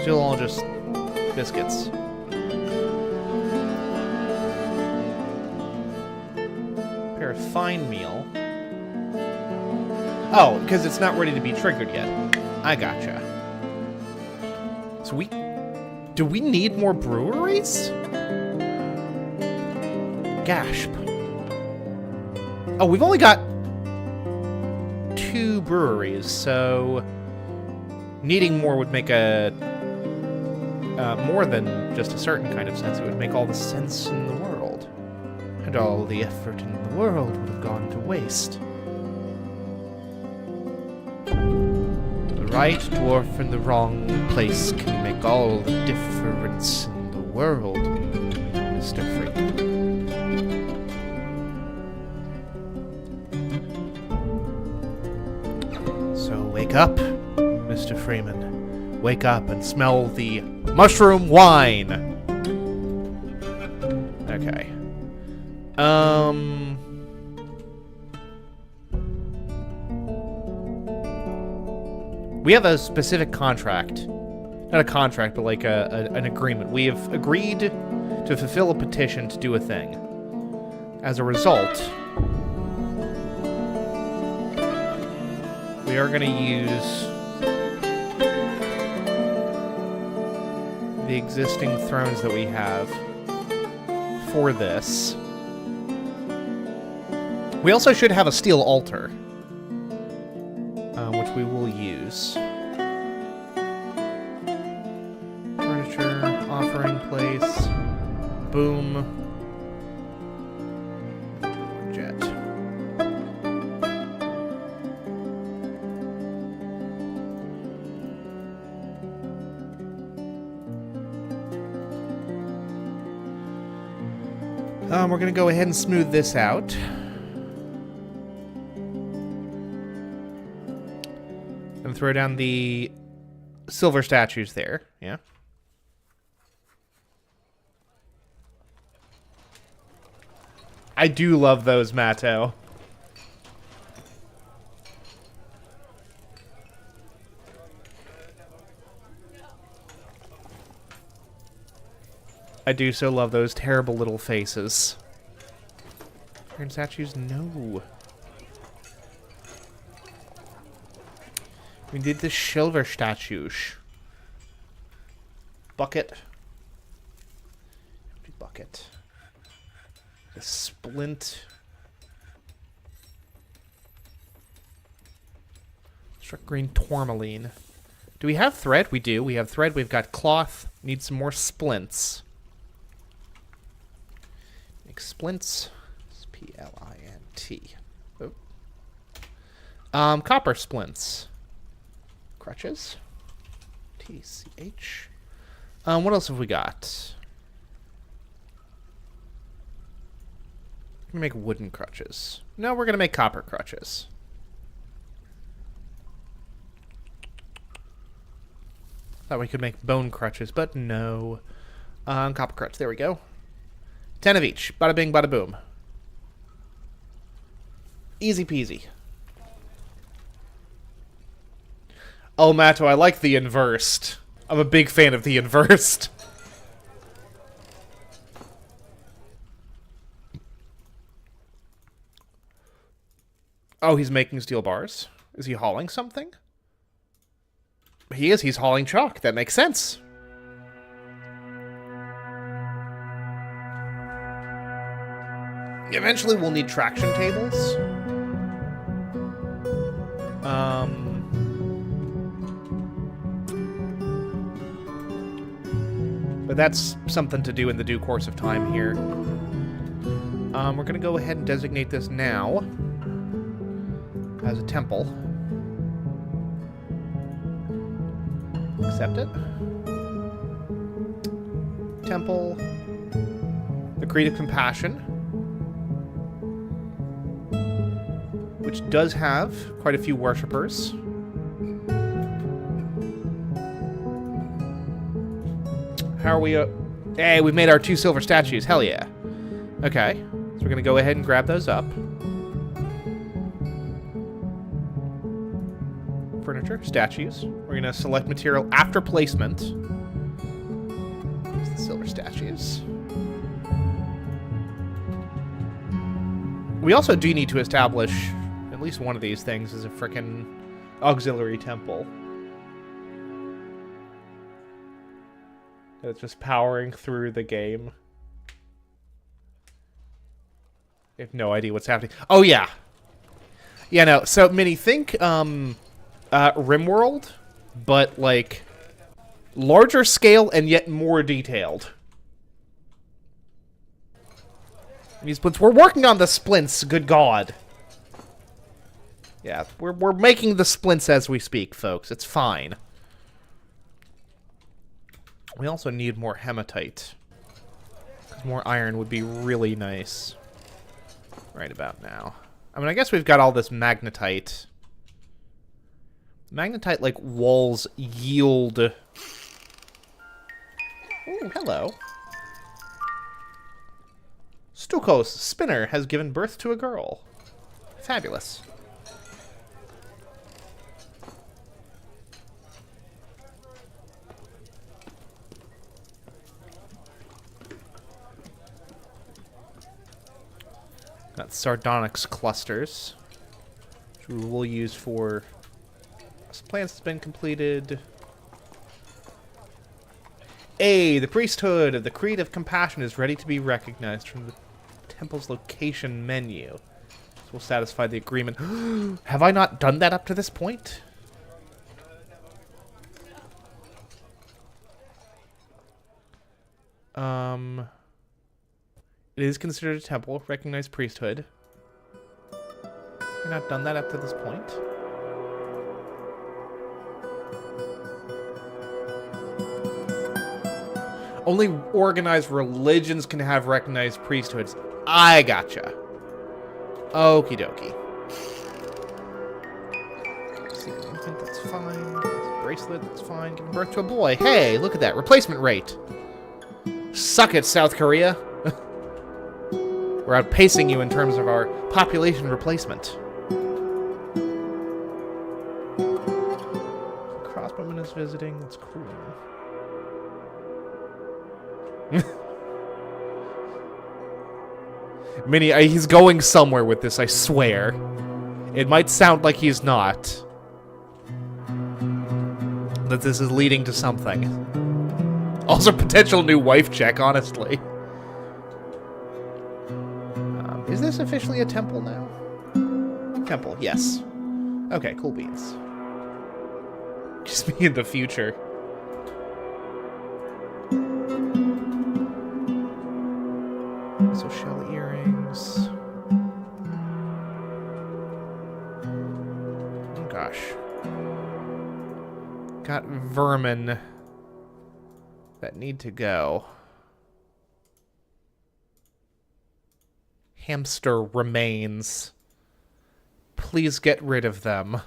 Still all just biscuits. Prepare a fine meal. Oh, because it's not ready to be triggered yet. I gotcha. So do we need more breweries? Gasp. Oh, we've only got 2 breweries, so needing more would make a more than just a certain kind of sense. It would make all the sense in the world. And all the effort in the world would have gone to waste. right dwarf in the wrong place can make all the difference in the world, Mr. Freeman. So wake up, Mr. Freeman. Wake up and smell the mushroom wine. Okay. We have a specific contract. Not a contract, but like an agreement. We have agreed to fulfill a petition to do a thing. As a result, we are going to use the existing thrones that we have for this. We also should have a steel altar, which we will use. Furniture, offering place, boom, jet. We're going to go ahead and smooth this out. And throw down the silver statues there. Yeah. I do love those, Matto. I do so love those terrible little faces. Iron statues? No. We did the silver statues. Bucket. Empty bucket. The splint. Struck green tourmaline. Do we have thread? We do. We have thread. We've got cloth. Need some more splints. Make splints. It's P-L-I-N-T. Oh. Copper splints. Crutches. T-C-H. What else have we got? We're gonna make wooden crutches. No, we're gonna make copper crutches. Thought we could make bone crutches, but no. Copper crutch. There we go. 10 of each. Bada bing, bada boom. Easy peasy. Oh, Matto, I like the inversed. I'm a big fan of the inversed. Oh, he's making steel bars. Is he hauling something? He is. He's hauling chalk. That makes sense. Eventually, we'll need traction tables. But that's something to do in the due course of time here. We're going to go ahead and designate this now as a temple. Accept it. Temple. The Creed of Compassion. Which does have quite a few worshippers. How are we? Hey, we've made our 2 silver statues. Hell yeah. Okay. So we're going to go ahead and grab those up. Furniture, statues. We're going to select material after placement. There's the silver statues. We also do need to establish at least one of these things as a frickin' auxiliary temple. It's just powering through the game. I have no idea what's happening. Oh, yeah. Yeah, no. So, Minnie, think RimWorld, but, like, larger scale and yet more detailed. These splints. We're working on the splints, good God. Yeah, we're making the splints as we speak, folks. It's fine. We also need more hematite. More iron would be really nice. Right about now. I mean, I guess we've got all this magnetite. Magnetite, like, walls yield... Ooh, hello. Stukos spinner has given birth to a girl. Fabulous. Got sardonyx clusters, which we will use for plants that's been completed. A, the priesthood of the Creed of Compassion is ready to be recognized from the temple's location menu. This will satisfy the agreement. Have I not done that up to this point? It is considered a temple, recognized priesthood. I've not done that up to this point. Only organized religions can have recognized priesthoods. I gotcha. Okie dokie. Secret infant, that's fine. Bracelet, that's fine. Giving birth to a boy. Hey, look at that. Replacement rate. Suck it, South Korea. We're outpacing you in terms of our population replacement. Crossbowman is visiting. That's cool. Minnie, he's going somewhere with this, I swear. It might sound like he's not. That this is leading to something. Also, potential new wife check, honestly. Is this officially a temple now? Temple, yes. Okay, cool beans. Just me in the future. So shell earrings. Oh gosh. Got vermin that need to go. Hamster remains. Please get rid of them.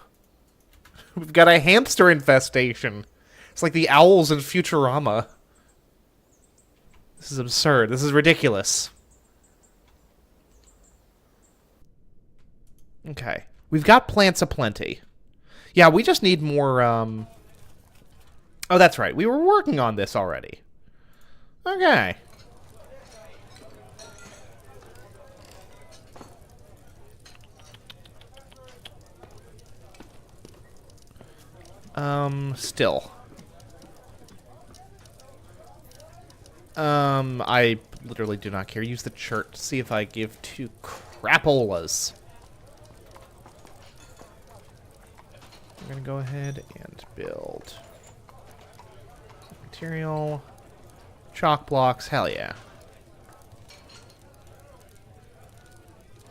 We've got a hamster infestation. It's like the owls in Futurama. This is absurd. This is ridiculous. Okay. We've got plants aplenty. Yeah, we just need more, Oh, that's right. We were working on this already. Okay. Still. I literally do not care. Use the chart to see if I give two crapolas. I'm gonna go ahead and build material, chalk blocks, hell yeah.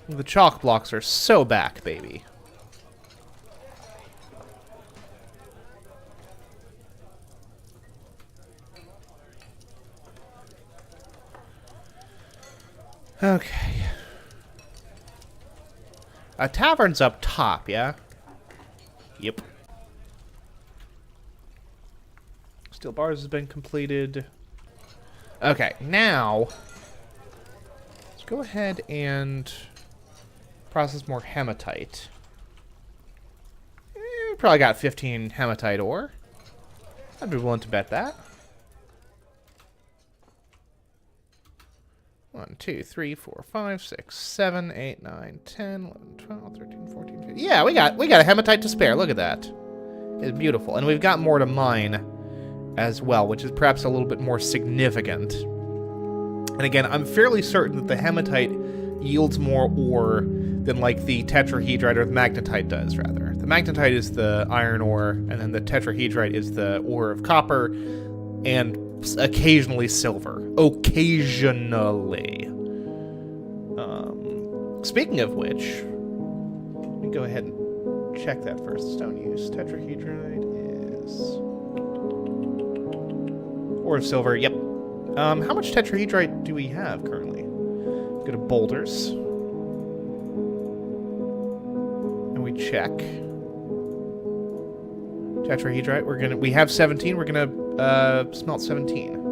The chalk blocks are so back, baby. Okay. A tavern's up top, yeah? Yep. Steel bars has been completed. Okay, now let's go ahead and process more hematite. We probably got 15 hematite ore. I'd be willing to bet that. 1, 2, 3, 4, 5, 6, 7, 8, 9, 10, 11, 12, 13, 14, 15. Yeah, we got a hematite to spare. Look at that. It's beautiful. And we've got more to mine as well, which is perhaps a little bit more significant. And again, I'm fairly certain that the hematite yields more ore than like the tetrahedrite or the magnetite does, rather. The magnetite is the iron ore, and then the tetrahedrite is the ore of copper, and occasionally silver. Occasionally. Speaking of which, let me go ahead and check that first. Stone use. Tetrahedrite is... Ore of silver, yep. How much tetrahedrite do we have currently? Go to boulders. And we check. Tetrahedrite, we have 17, we're gonna smelt 17.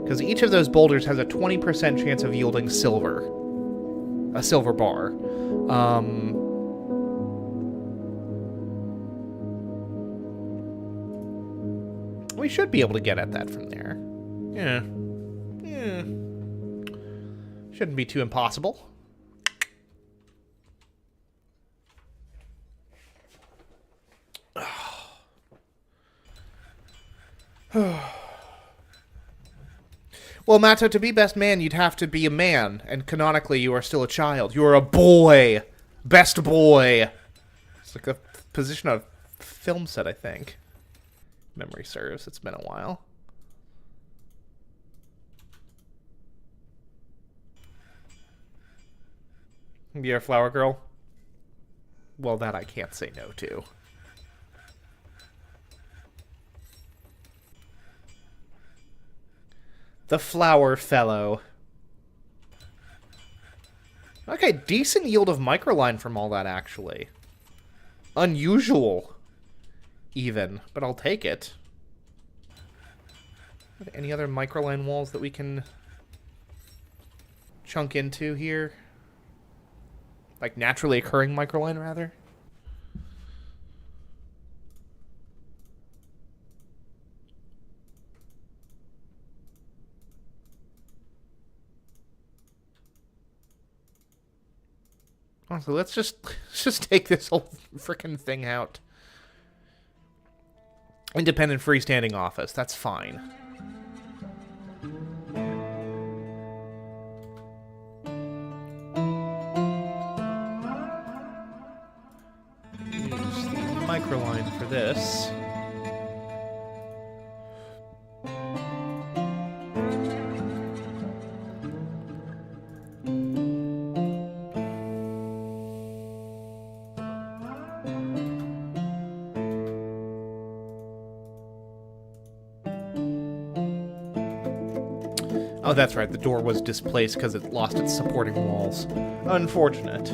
Because each of those boulders has a 20% chance of yielding silver. A silver bar. We should be able to get at that from there. Yeah. Yeah. Shouldn't be too impossible. Well, Matto, to be best man, you'd have to be a man, and canonically, you are still a child. You are a boy. Best boy. It's like a position on a film set, I think. Memory serves. It's been a while. You're a flower girl? Well, that I can't say no to. The flower fellow. Okay, decent yield of microline from all that, actually. Unusual, even, but I'll take it. Any other microline walls that we can chunk into here? Like naturally occurring microline, rather? Honestly, let's just take this whole frickin' thing out. Independent freestanding office, that's fine. Use the microline for this. Oh, that's right. The door was displaced because it lost its supporting walls. Unfortunate.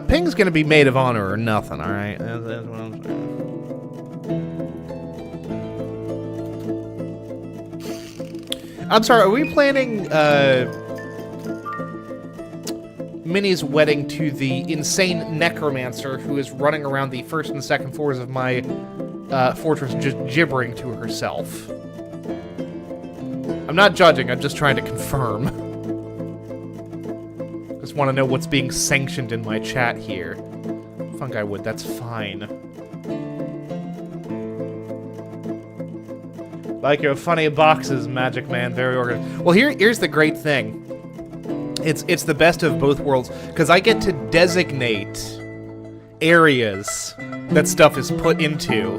Ping's gonna be maid of honor or nothing, alright? That's what I'm saying. I'm sorry, are we planning, Minnie's wedding to the insane necromancer who is running around the first and second floors of my fortress just gibbering to herself? I'm not judging, I'm just trying to confirm. Just want to know what's being sanctioned in my chat here. Fungi wood, that's fine. Like your funny boxes, Magic Man, very organized. Well, here's the great thing. It's the best of both worlds, because I get to designate areas that stuff is put into,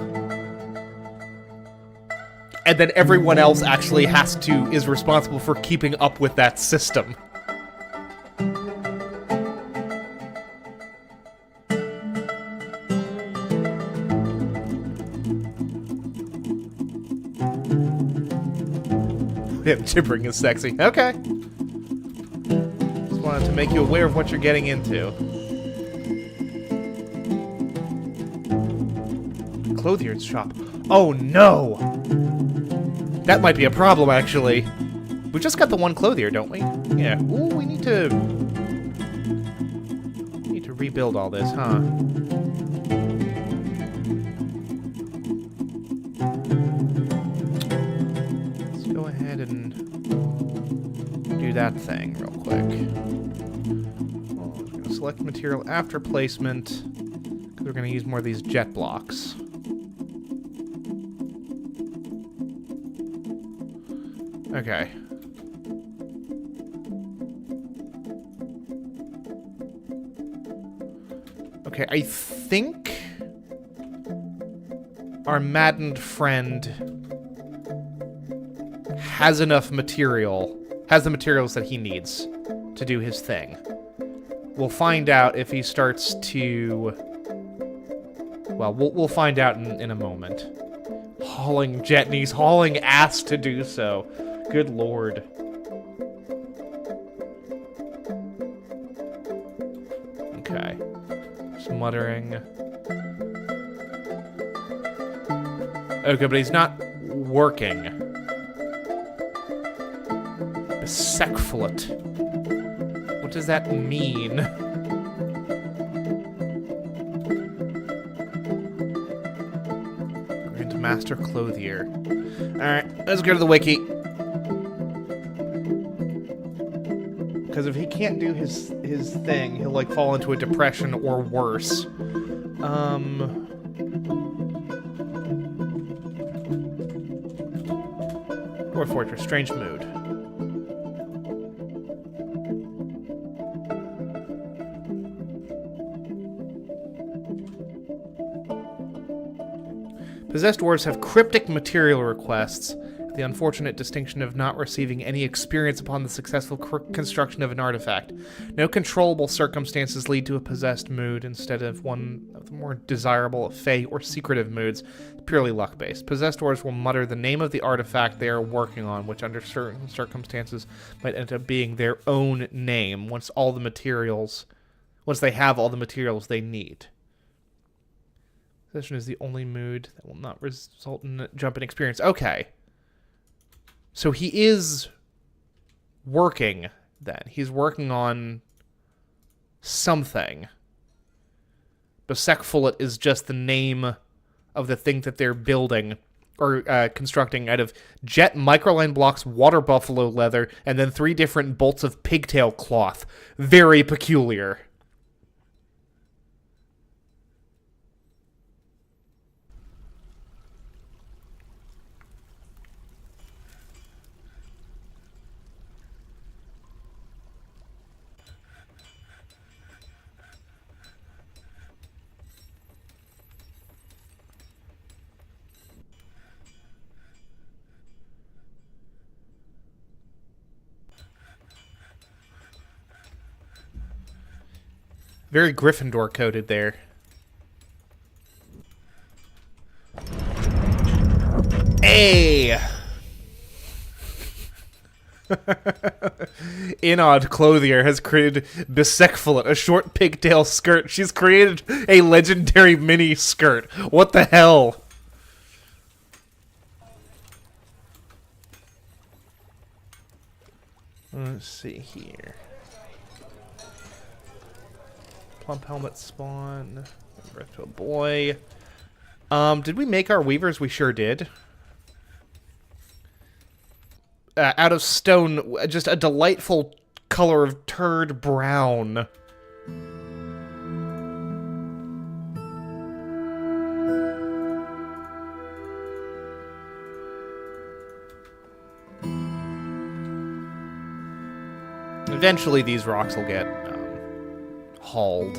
and then everyone else actually is responsible for keeping up with that system. Yeah, gibbering is sexy. Okay. Wanted to make you aware of what you're getting into. Clothier's shop. Oh no! That might be a problem, actually. We just got the one clothier, don't we? Yeah. Ooh, we need to rebuild all this, huh? Let's go ahead and do that thing real quick. Select material after placement, because we're going to use more of these jet blocks. Okay. Okay, I think our maddened friend has enough material, has the materials that he needs to do his thing. We'll find out if he starts to... Well, we'll find out in a moment. Hauling jet, and he's hauling ass to do so. Good lord. Okay. Just muttering. Okay, but he's not working. Bisecfluent. What does that mean? We're into Master Clothier. Alright, let's go to the wiki. Because if he can't do his thing, he'll like fall into a depression or worse. Dwarf Fortress, strange mood. Possessed dwarves have cryptic material requests, the unfortunate distinction of not receiving any experience upon the successful construction of an artifact. No controllable circumstances lead to a possessed mood instead of one of the more desirable fey or secretive moods, purely luck-based. Possessed dwarves will mutter the name of the artifact they are working on, which under certain circumstances might end up being their own name once they have all the materials they need. Possession is the only mood that will not result in a jump in experience. Okay. So he is working, then. He's working on something. Bisecfluent is just the name of the thing that they're building, or constructing out of jet microline blocks, water buffalo leather, and then 3 different bolts of pigtail cloth. Very peculiar. Very Gryffindor coded there. Hey! Inod Clothier has created Bisecfluent, a short pigtail skirt. She's created a legendary mini skirt. What the hell? Let's see here. Plump helmet spawn. Birth to a boy. Did we make our weavers? We sure did. Out of stone, just a delightful color of turd brown. Eventually these rocks will get hauled.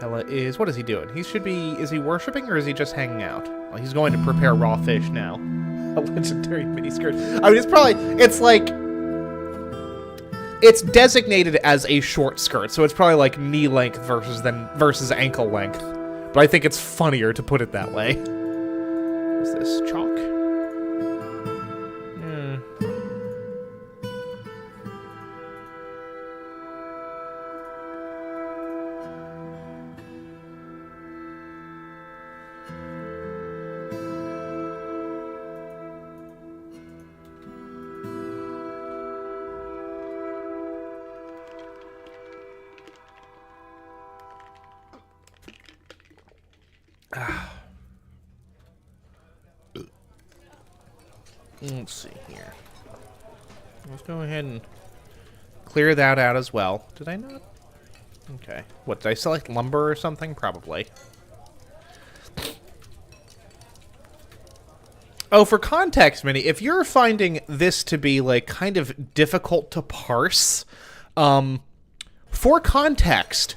Hella is... What is he doing? He should be... Is he worshipping or is he just hanging out? Well, he's going to prepare raw fish now. A legendary mini skirt. I mean, it's probably... It's like... It's designated as a short skirt, so it's probably like knee length versus ankle length. But I think it's funnier to put it that way. What's this? Chalk? Let's see here. Let's go ahead and clear that out as well. Did I not? Okay. What, did I select lumber or something? Probably. Oh, for context, Minnie, if you're finding this to be, like, kind of difficult to parse, for context,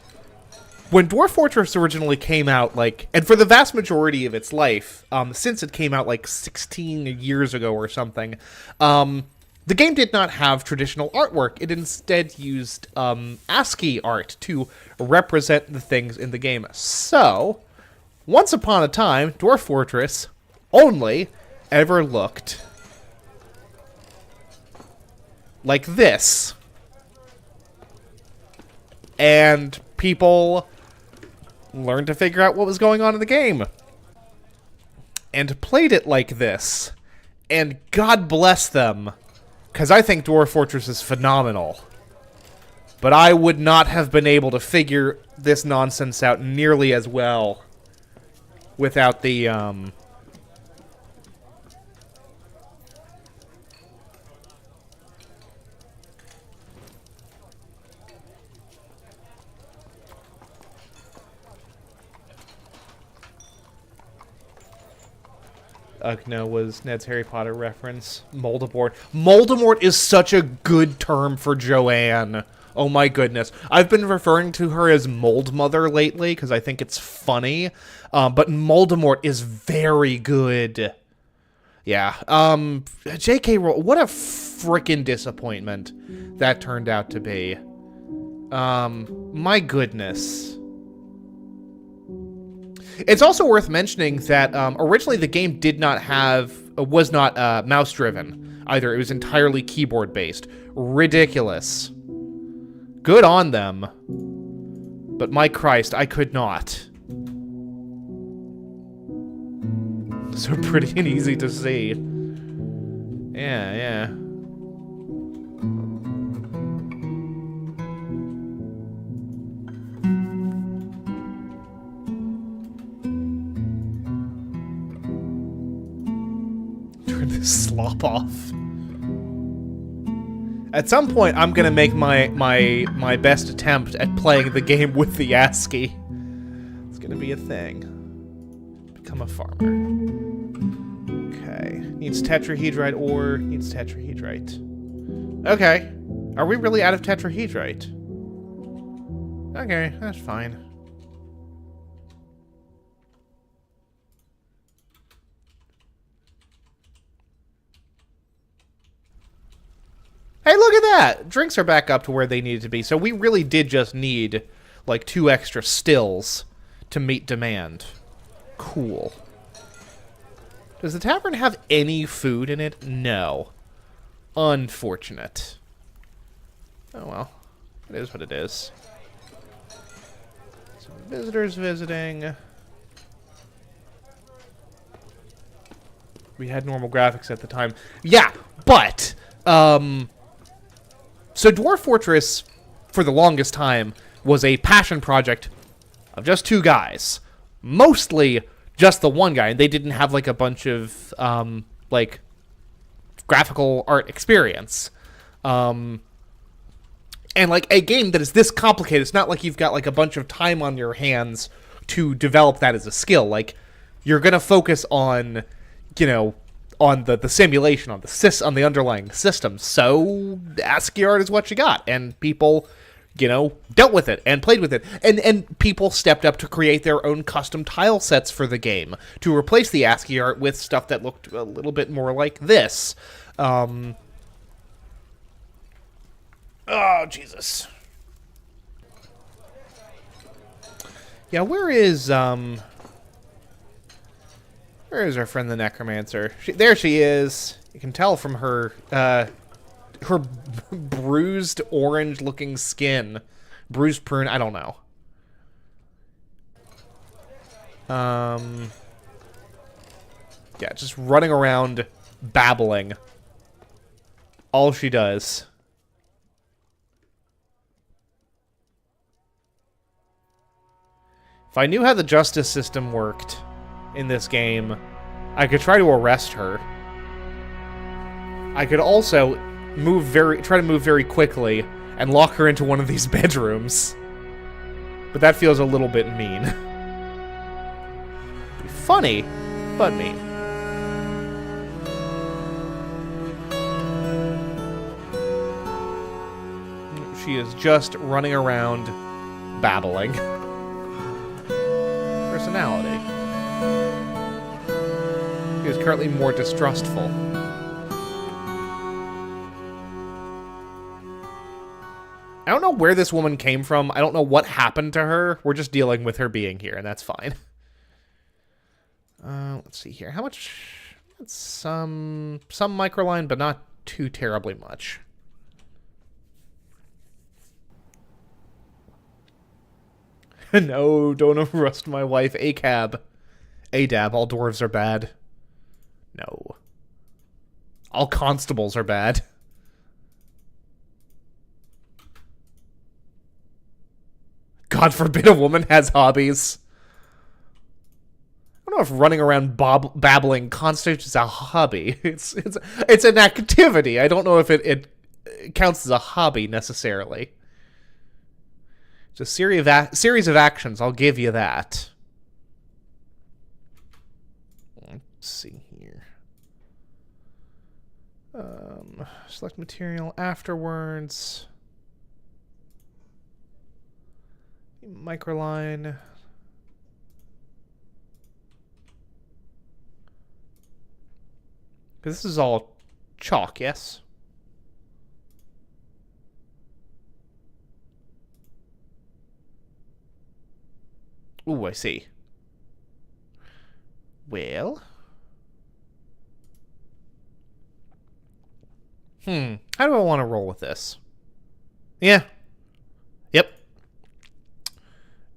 when Dwarf Fortress originally came out, like, and for the vast majority of its life, since it came out like 16 years ago or something, the game did not have traditional artwork. It instead used ASCII art to represent the things in the game. So, once upon a time, Dwarf Fortress only ever looked like this. And people learned to figure out what was going on in the game. And played it like this. And God bless them. Because I think Dwarf Fortress is phenomenal. But I would not have been able to figure this nonsense out nearly as well without the, Ugno was Ned's Harry Potter reference. Moldemort. Moldemort is such a good term for Joanne. Oh my goodness. I've been referring to her as Mold Mother lately because I think it's funny. But Moldemort is very good. Yeah. J.K. Rowling, what a frickin' disappointment that turned out to be. My goodness. It's also worth mentioning that originally the game was not mouse-driven either. It was entirely keyboard-based. Ridiculous. Good on them. But my Christ, I could not. So pretty and easy to see. Yeah, yeah. Slop off. At some point, I'm gonna make my best attempt at playing the game with the ASCII. It's gonna be a thing. Become a farmer. Okay. Needs tetrahedrite ore. Needs tetrahedrite. Okay. Are we really out of tetrahedrite? Okay, that's fine. Hey, look at that! Drinks are back up to where they needed to be, so we really did just need, like, 2 extra stills to meet demand. Cool. Does the tavern have any food in it? No. Unfortunate. Oh well. It is what it is. Some visitors visiting. We had normal graphics at the time. Yeah, but, so Dwarf Fortress, for the longest time, was a passion project of just 2 guys. Mostly just the one guy, and they didn't have, like, a bunch of, like, graphical art experience. And, like, a game that is this complicated, it's not like you've got, like, a bunch of time on your hands to develop that as a skill. Like, you're gonna focus on, you know, on the simulation, on the underlying system. So ASCII art is what you got, and people, you know, dealt with it and played with it, and people stepped up to create their own custom tile sets for the game to replace the ASCII art with stuff that looked a little bit more like this. Oh Jesus. Yeah, where is our friend the Necromancer? There she is. You can tell from her, her bruised orange-looking skin. Bruised prune, I don't know. Yeah, just running around, babbling. All she does. If I knew how the justice system worked in this game, I could try to arrest her. I could also try to move very quickly and lock her into one of these bedrooms. But that feels a little bit mean. Funny, but mean. She is just running around, babbling. personality. He is currently more distrustful. I don't know where this woman came from. I don't know what happened to her. We're just dealing with her being here, and that's fine. Let's see here. How much? That's some microline, but not too terribly much. No, don't arrest my wife. ACAB. ADAB, all dwarves are bad. No. All constables are bad. God forbid a woman has hobbies. I don't know if running around babbling constitutes a hobby. It's an activity. I don't know if it counts as a hobby necessarily. It's a series of actions. I'll give you that. Let's see here. Select material afterwards. Microline. Because this is all chalk, yes? Ooh, I see. Well. How do I want to roll with this? Yeah. Yep.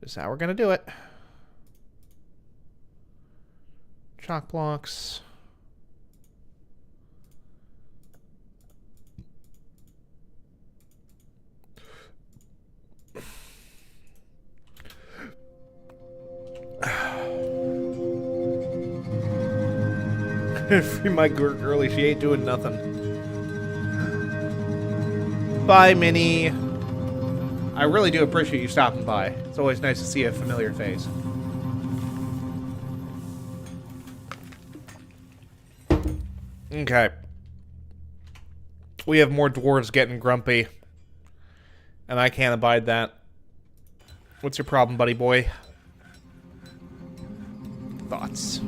This is how we're going to do it. Chalk blocks. Free my girlie, she ain't doing nothing. Bye, Minnie. I really do appreciate you stopping by. It's always nice to see a familiar face. Okay. We have more dwarves getting grumpy. And I can't abide that. What's your problem, buddy boy? Thoughts.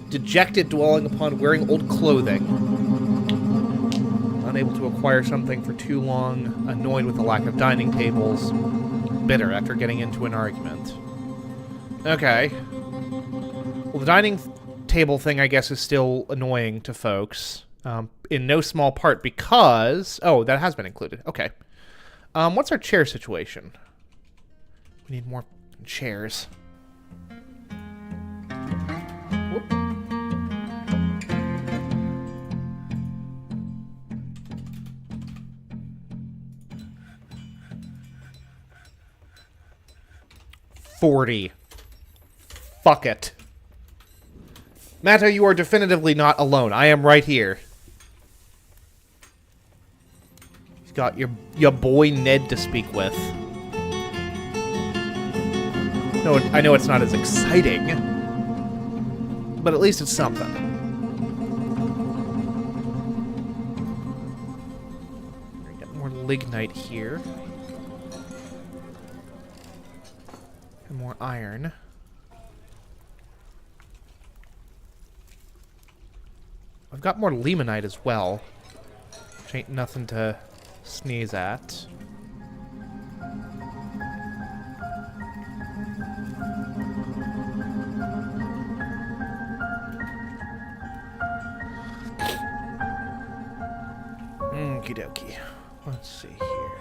Dejected, dwelling upon wearing old clothing. Unable to acquire something for too long. Annoyed with the lack of dining tables. Bitter after getting into an argument. Okay. Well, the dining table thing, I guess, is still annoying to folks. In no small part because... Oh, that has been included. Okay. What's our chair situation? We need more chairs. Whoop. $40. Fuck it. Mata, you are definitively not alone. I am right here. He's got your boy Ned to speak with. No, I know it's not as exciting, but at least it's something. We got more lignite here. And more iron. I've got more limonite as well, which ain't nothing to sneeze at. Okie dokie. Let's see here.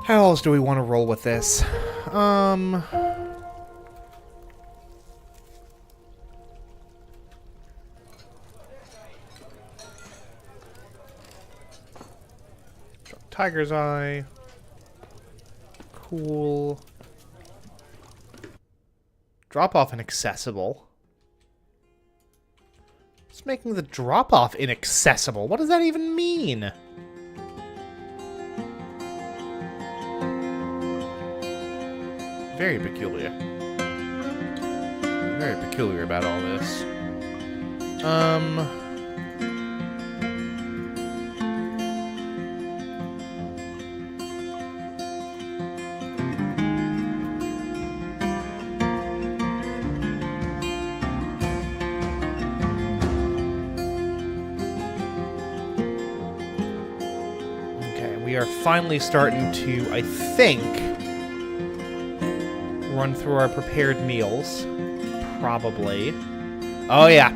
How else do we want to roll with this? Tiger's Eye. Cool. Drop-off inaccessible. It's making the drop-off inaccessible. What does that even mean? Very peculiar. Very peculiar about all this. we are finally starting to, I think, run through our prepared meals. Probably. Oh, yeah.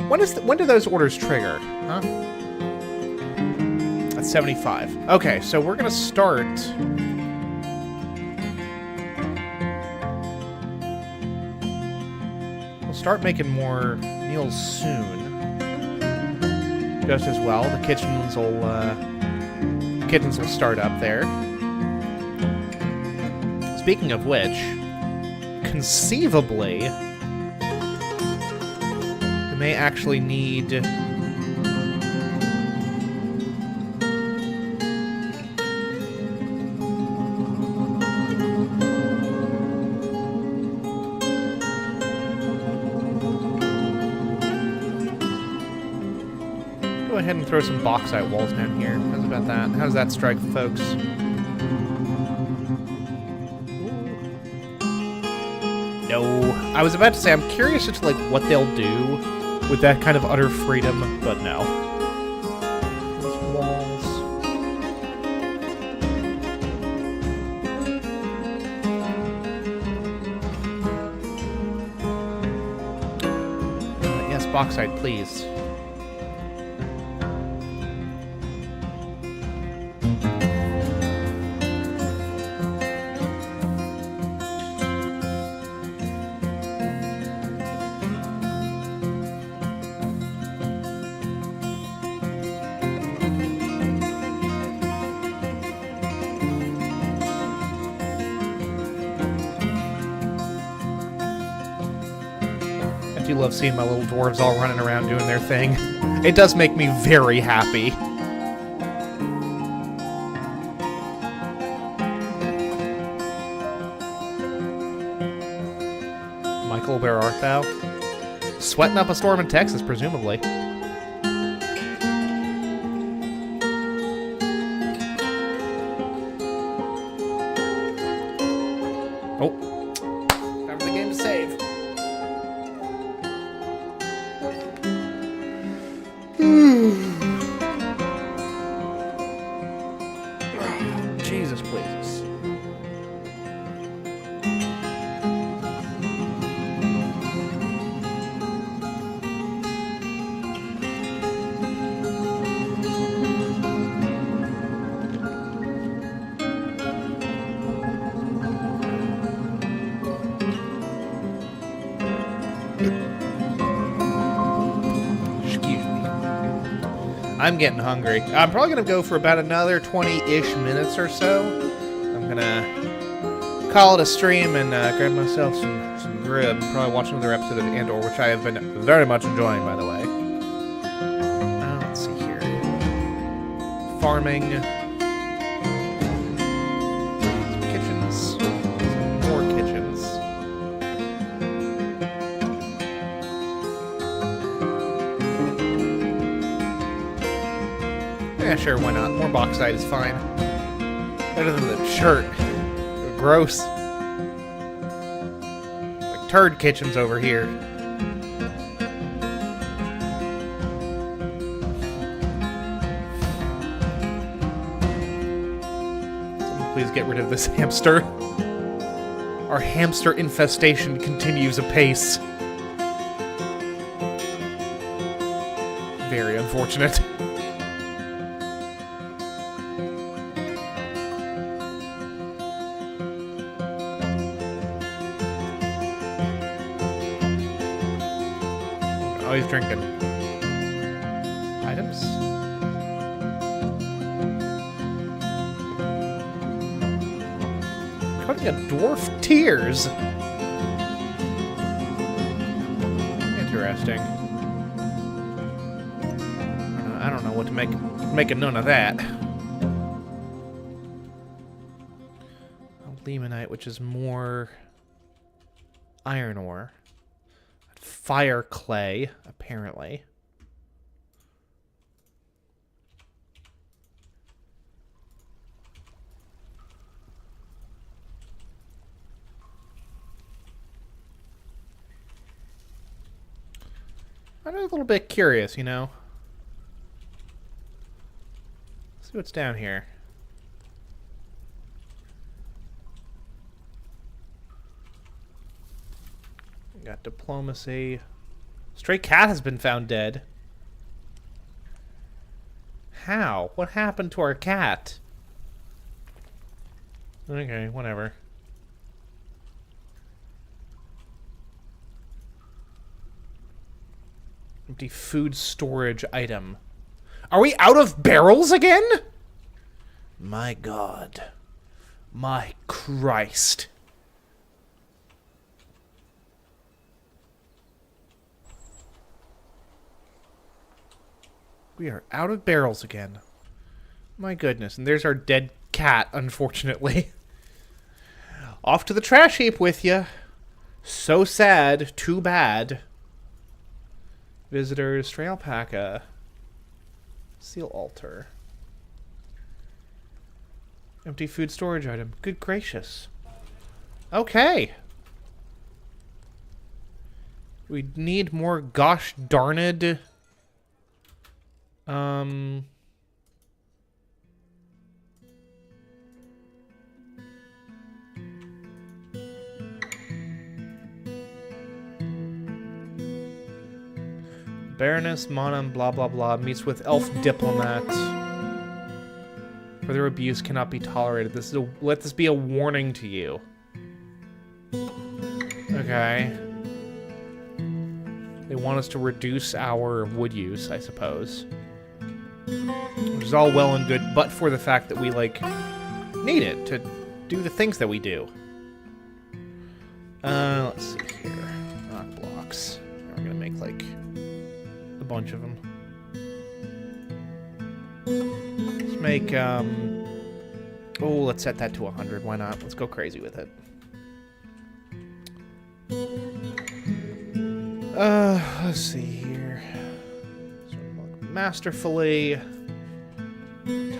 When do those orders trigger? Huh? At 75. Okay, so we're going to start... We'll start making more meals soon. Just as well. The kitchens will start up there. Speaking of which, conceivably, we may actually need... Go ahead and throw some bauxite walls down here. How's about that? How does that strike, folks? No. I was about to say, I'm curious as to, like, what they'll do with that kind of utter freedom, but no. Those walls. Yes, bauxite, please. I do love seeing my little dwarves all running around doing their thing. It does make me very happy. Michael, where art thou? Sweating up a storm in Texas, presumably. Oh. Time for the game to save. Jesus, please. I'm getting hungry. I'm probably going to go for about another 20-ish minutes or so. I'm going to call it a stream and grab myself some grub. Probably watch another episode of Andor, which I have been very much enjoying, by the way. Let's see here. Farming. Some kitchens. Some more kitchens. Yeah, sure, why not? More bauxite is fine. Better than the shirt. Gross. Like turd kitchens over here. Someone please get rid of this hamster. Our hamster infestation continues apace. Very unfortunate. Oh, he's drinking. Items? Cutting a dwarf tears. Interesting. I don't know what to make a none of that. Limonite, which is more iron ore. Fire clay, apparently. I'm a little bit curious, you know. See what's down here. We got diplomacy. Stray cat has been found dead. How? What happened to our cat? Okay, whatever. Empty food storage item. Are we out of barrels again? My God. My Christ. We are out of barrels again. My goodness. And there's our dead cat, unfortunately. Off to the trash heap with you. So sad. Too bad. Visitors. Stray alpaca. Seal altar. Empty food storage item. Good gracious. Okay. We need more gosh darned... Baroness Monum blah blah blah meets with elf diplomat. Further abuse cannot be tolerated. Let this be a warning to you. Okay. They want us to reduce our wood use, I suppose. Which is all well and good, but for the fact that we, like, need it to do the things that we do. Let's see here. Rock blocks. We're gonna make, like, a bunch of them. Let's make, oh, let's set that to 100. Why not? Let's go crazy with it. Let's see here. Masterfully.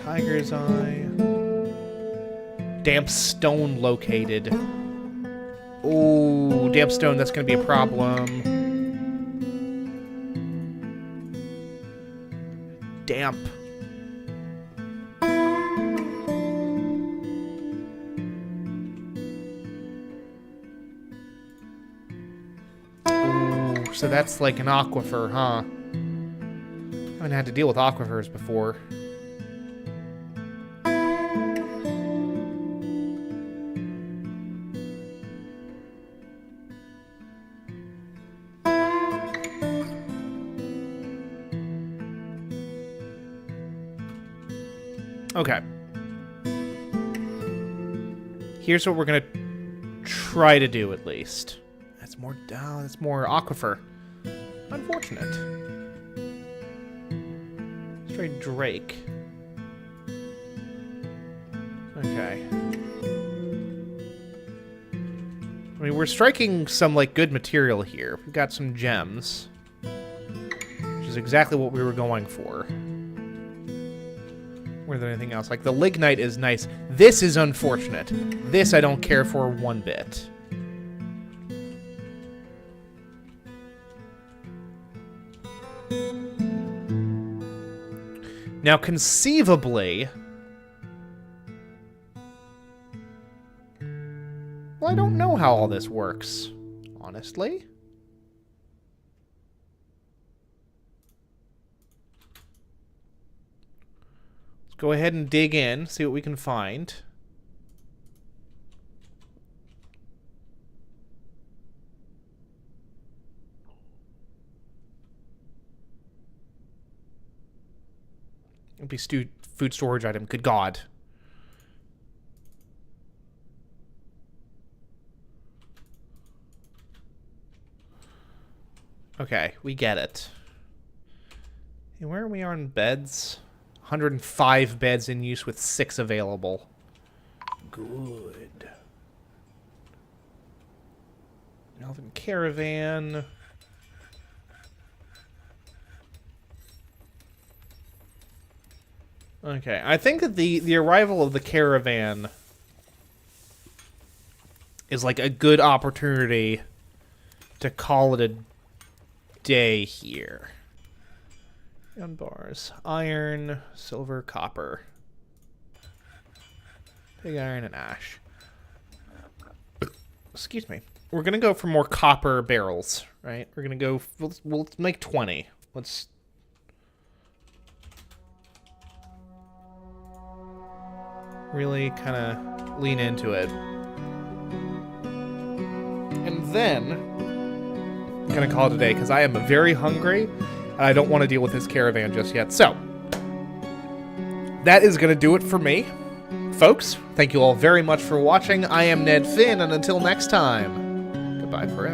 Tiger's Eye. Damp stone located. Oh, damp stone, that's going to be a problem. Damp. Ooh, so that's like an aquifer, huh? I haven't had to deal with aquifers before. Okay. Here's what we're gonna try to do, at least. That's more down. That's more aquifer. Unfortunate. Stray Drake. Okay. I mean, we're striking some, like, good material here. We've got some gems. Which is exactly what we were going for. More than anything else. Like, the lignite is nice. This is unfortunate. This I don't care for one bit. Now, conceivably... Well, I don't know how all this works, honestly. Let's go ahead and dig in, see what we can find. Empty food storage item. Good God. Okay, we get it. And where are we on beds? 105 beds in use with 6 available. Good. Elven caravan. Okay, I think that the arrival of the caravan is like a good opportunity to call it a day here. On bars. Iron, silver, copper. Pig iron and ash. Excuse me. We're going to go for more copper barrels, right? We're going to go... We'll make 20. Let's... really kind of lean into it. And then... I'm going to call it a day, because I am very hungry, and I don't want to deal with this caravan just yet. So, that is going to do it for me. Folks, thank you all very much for watching. I am Ned Finn, and until next time, goodbye forever.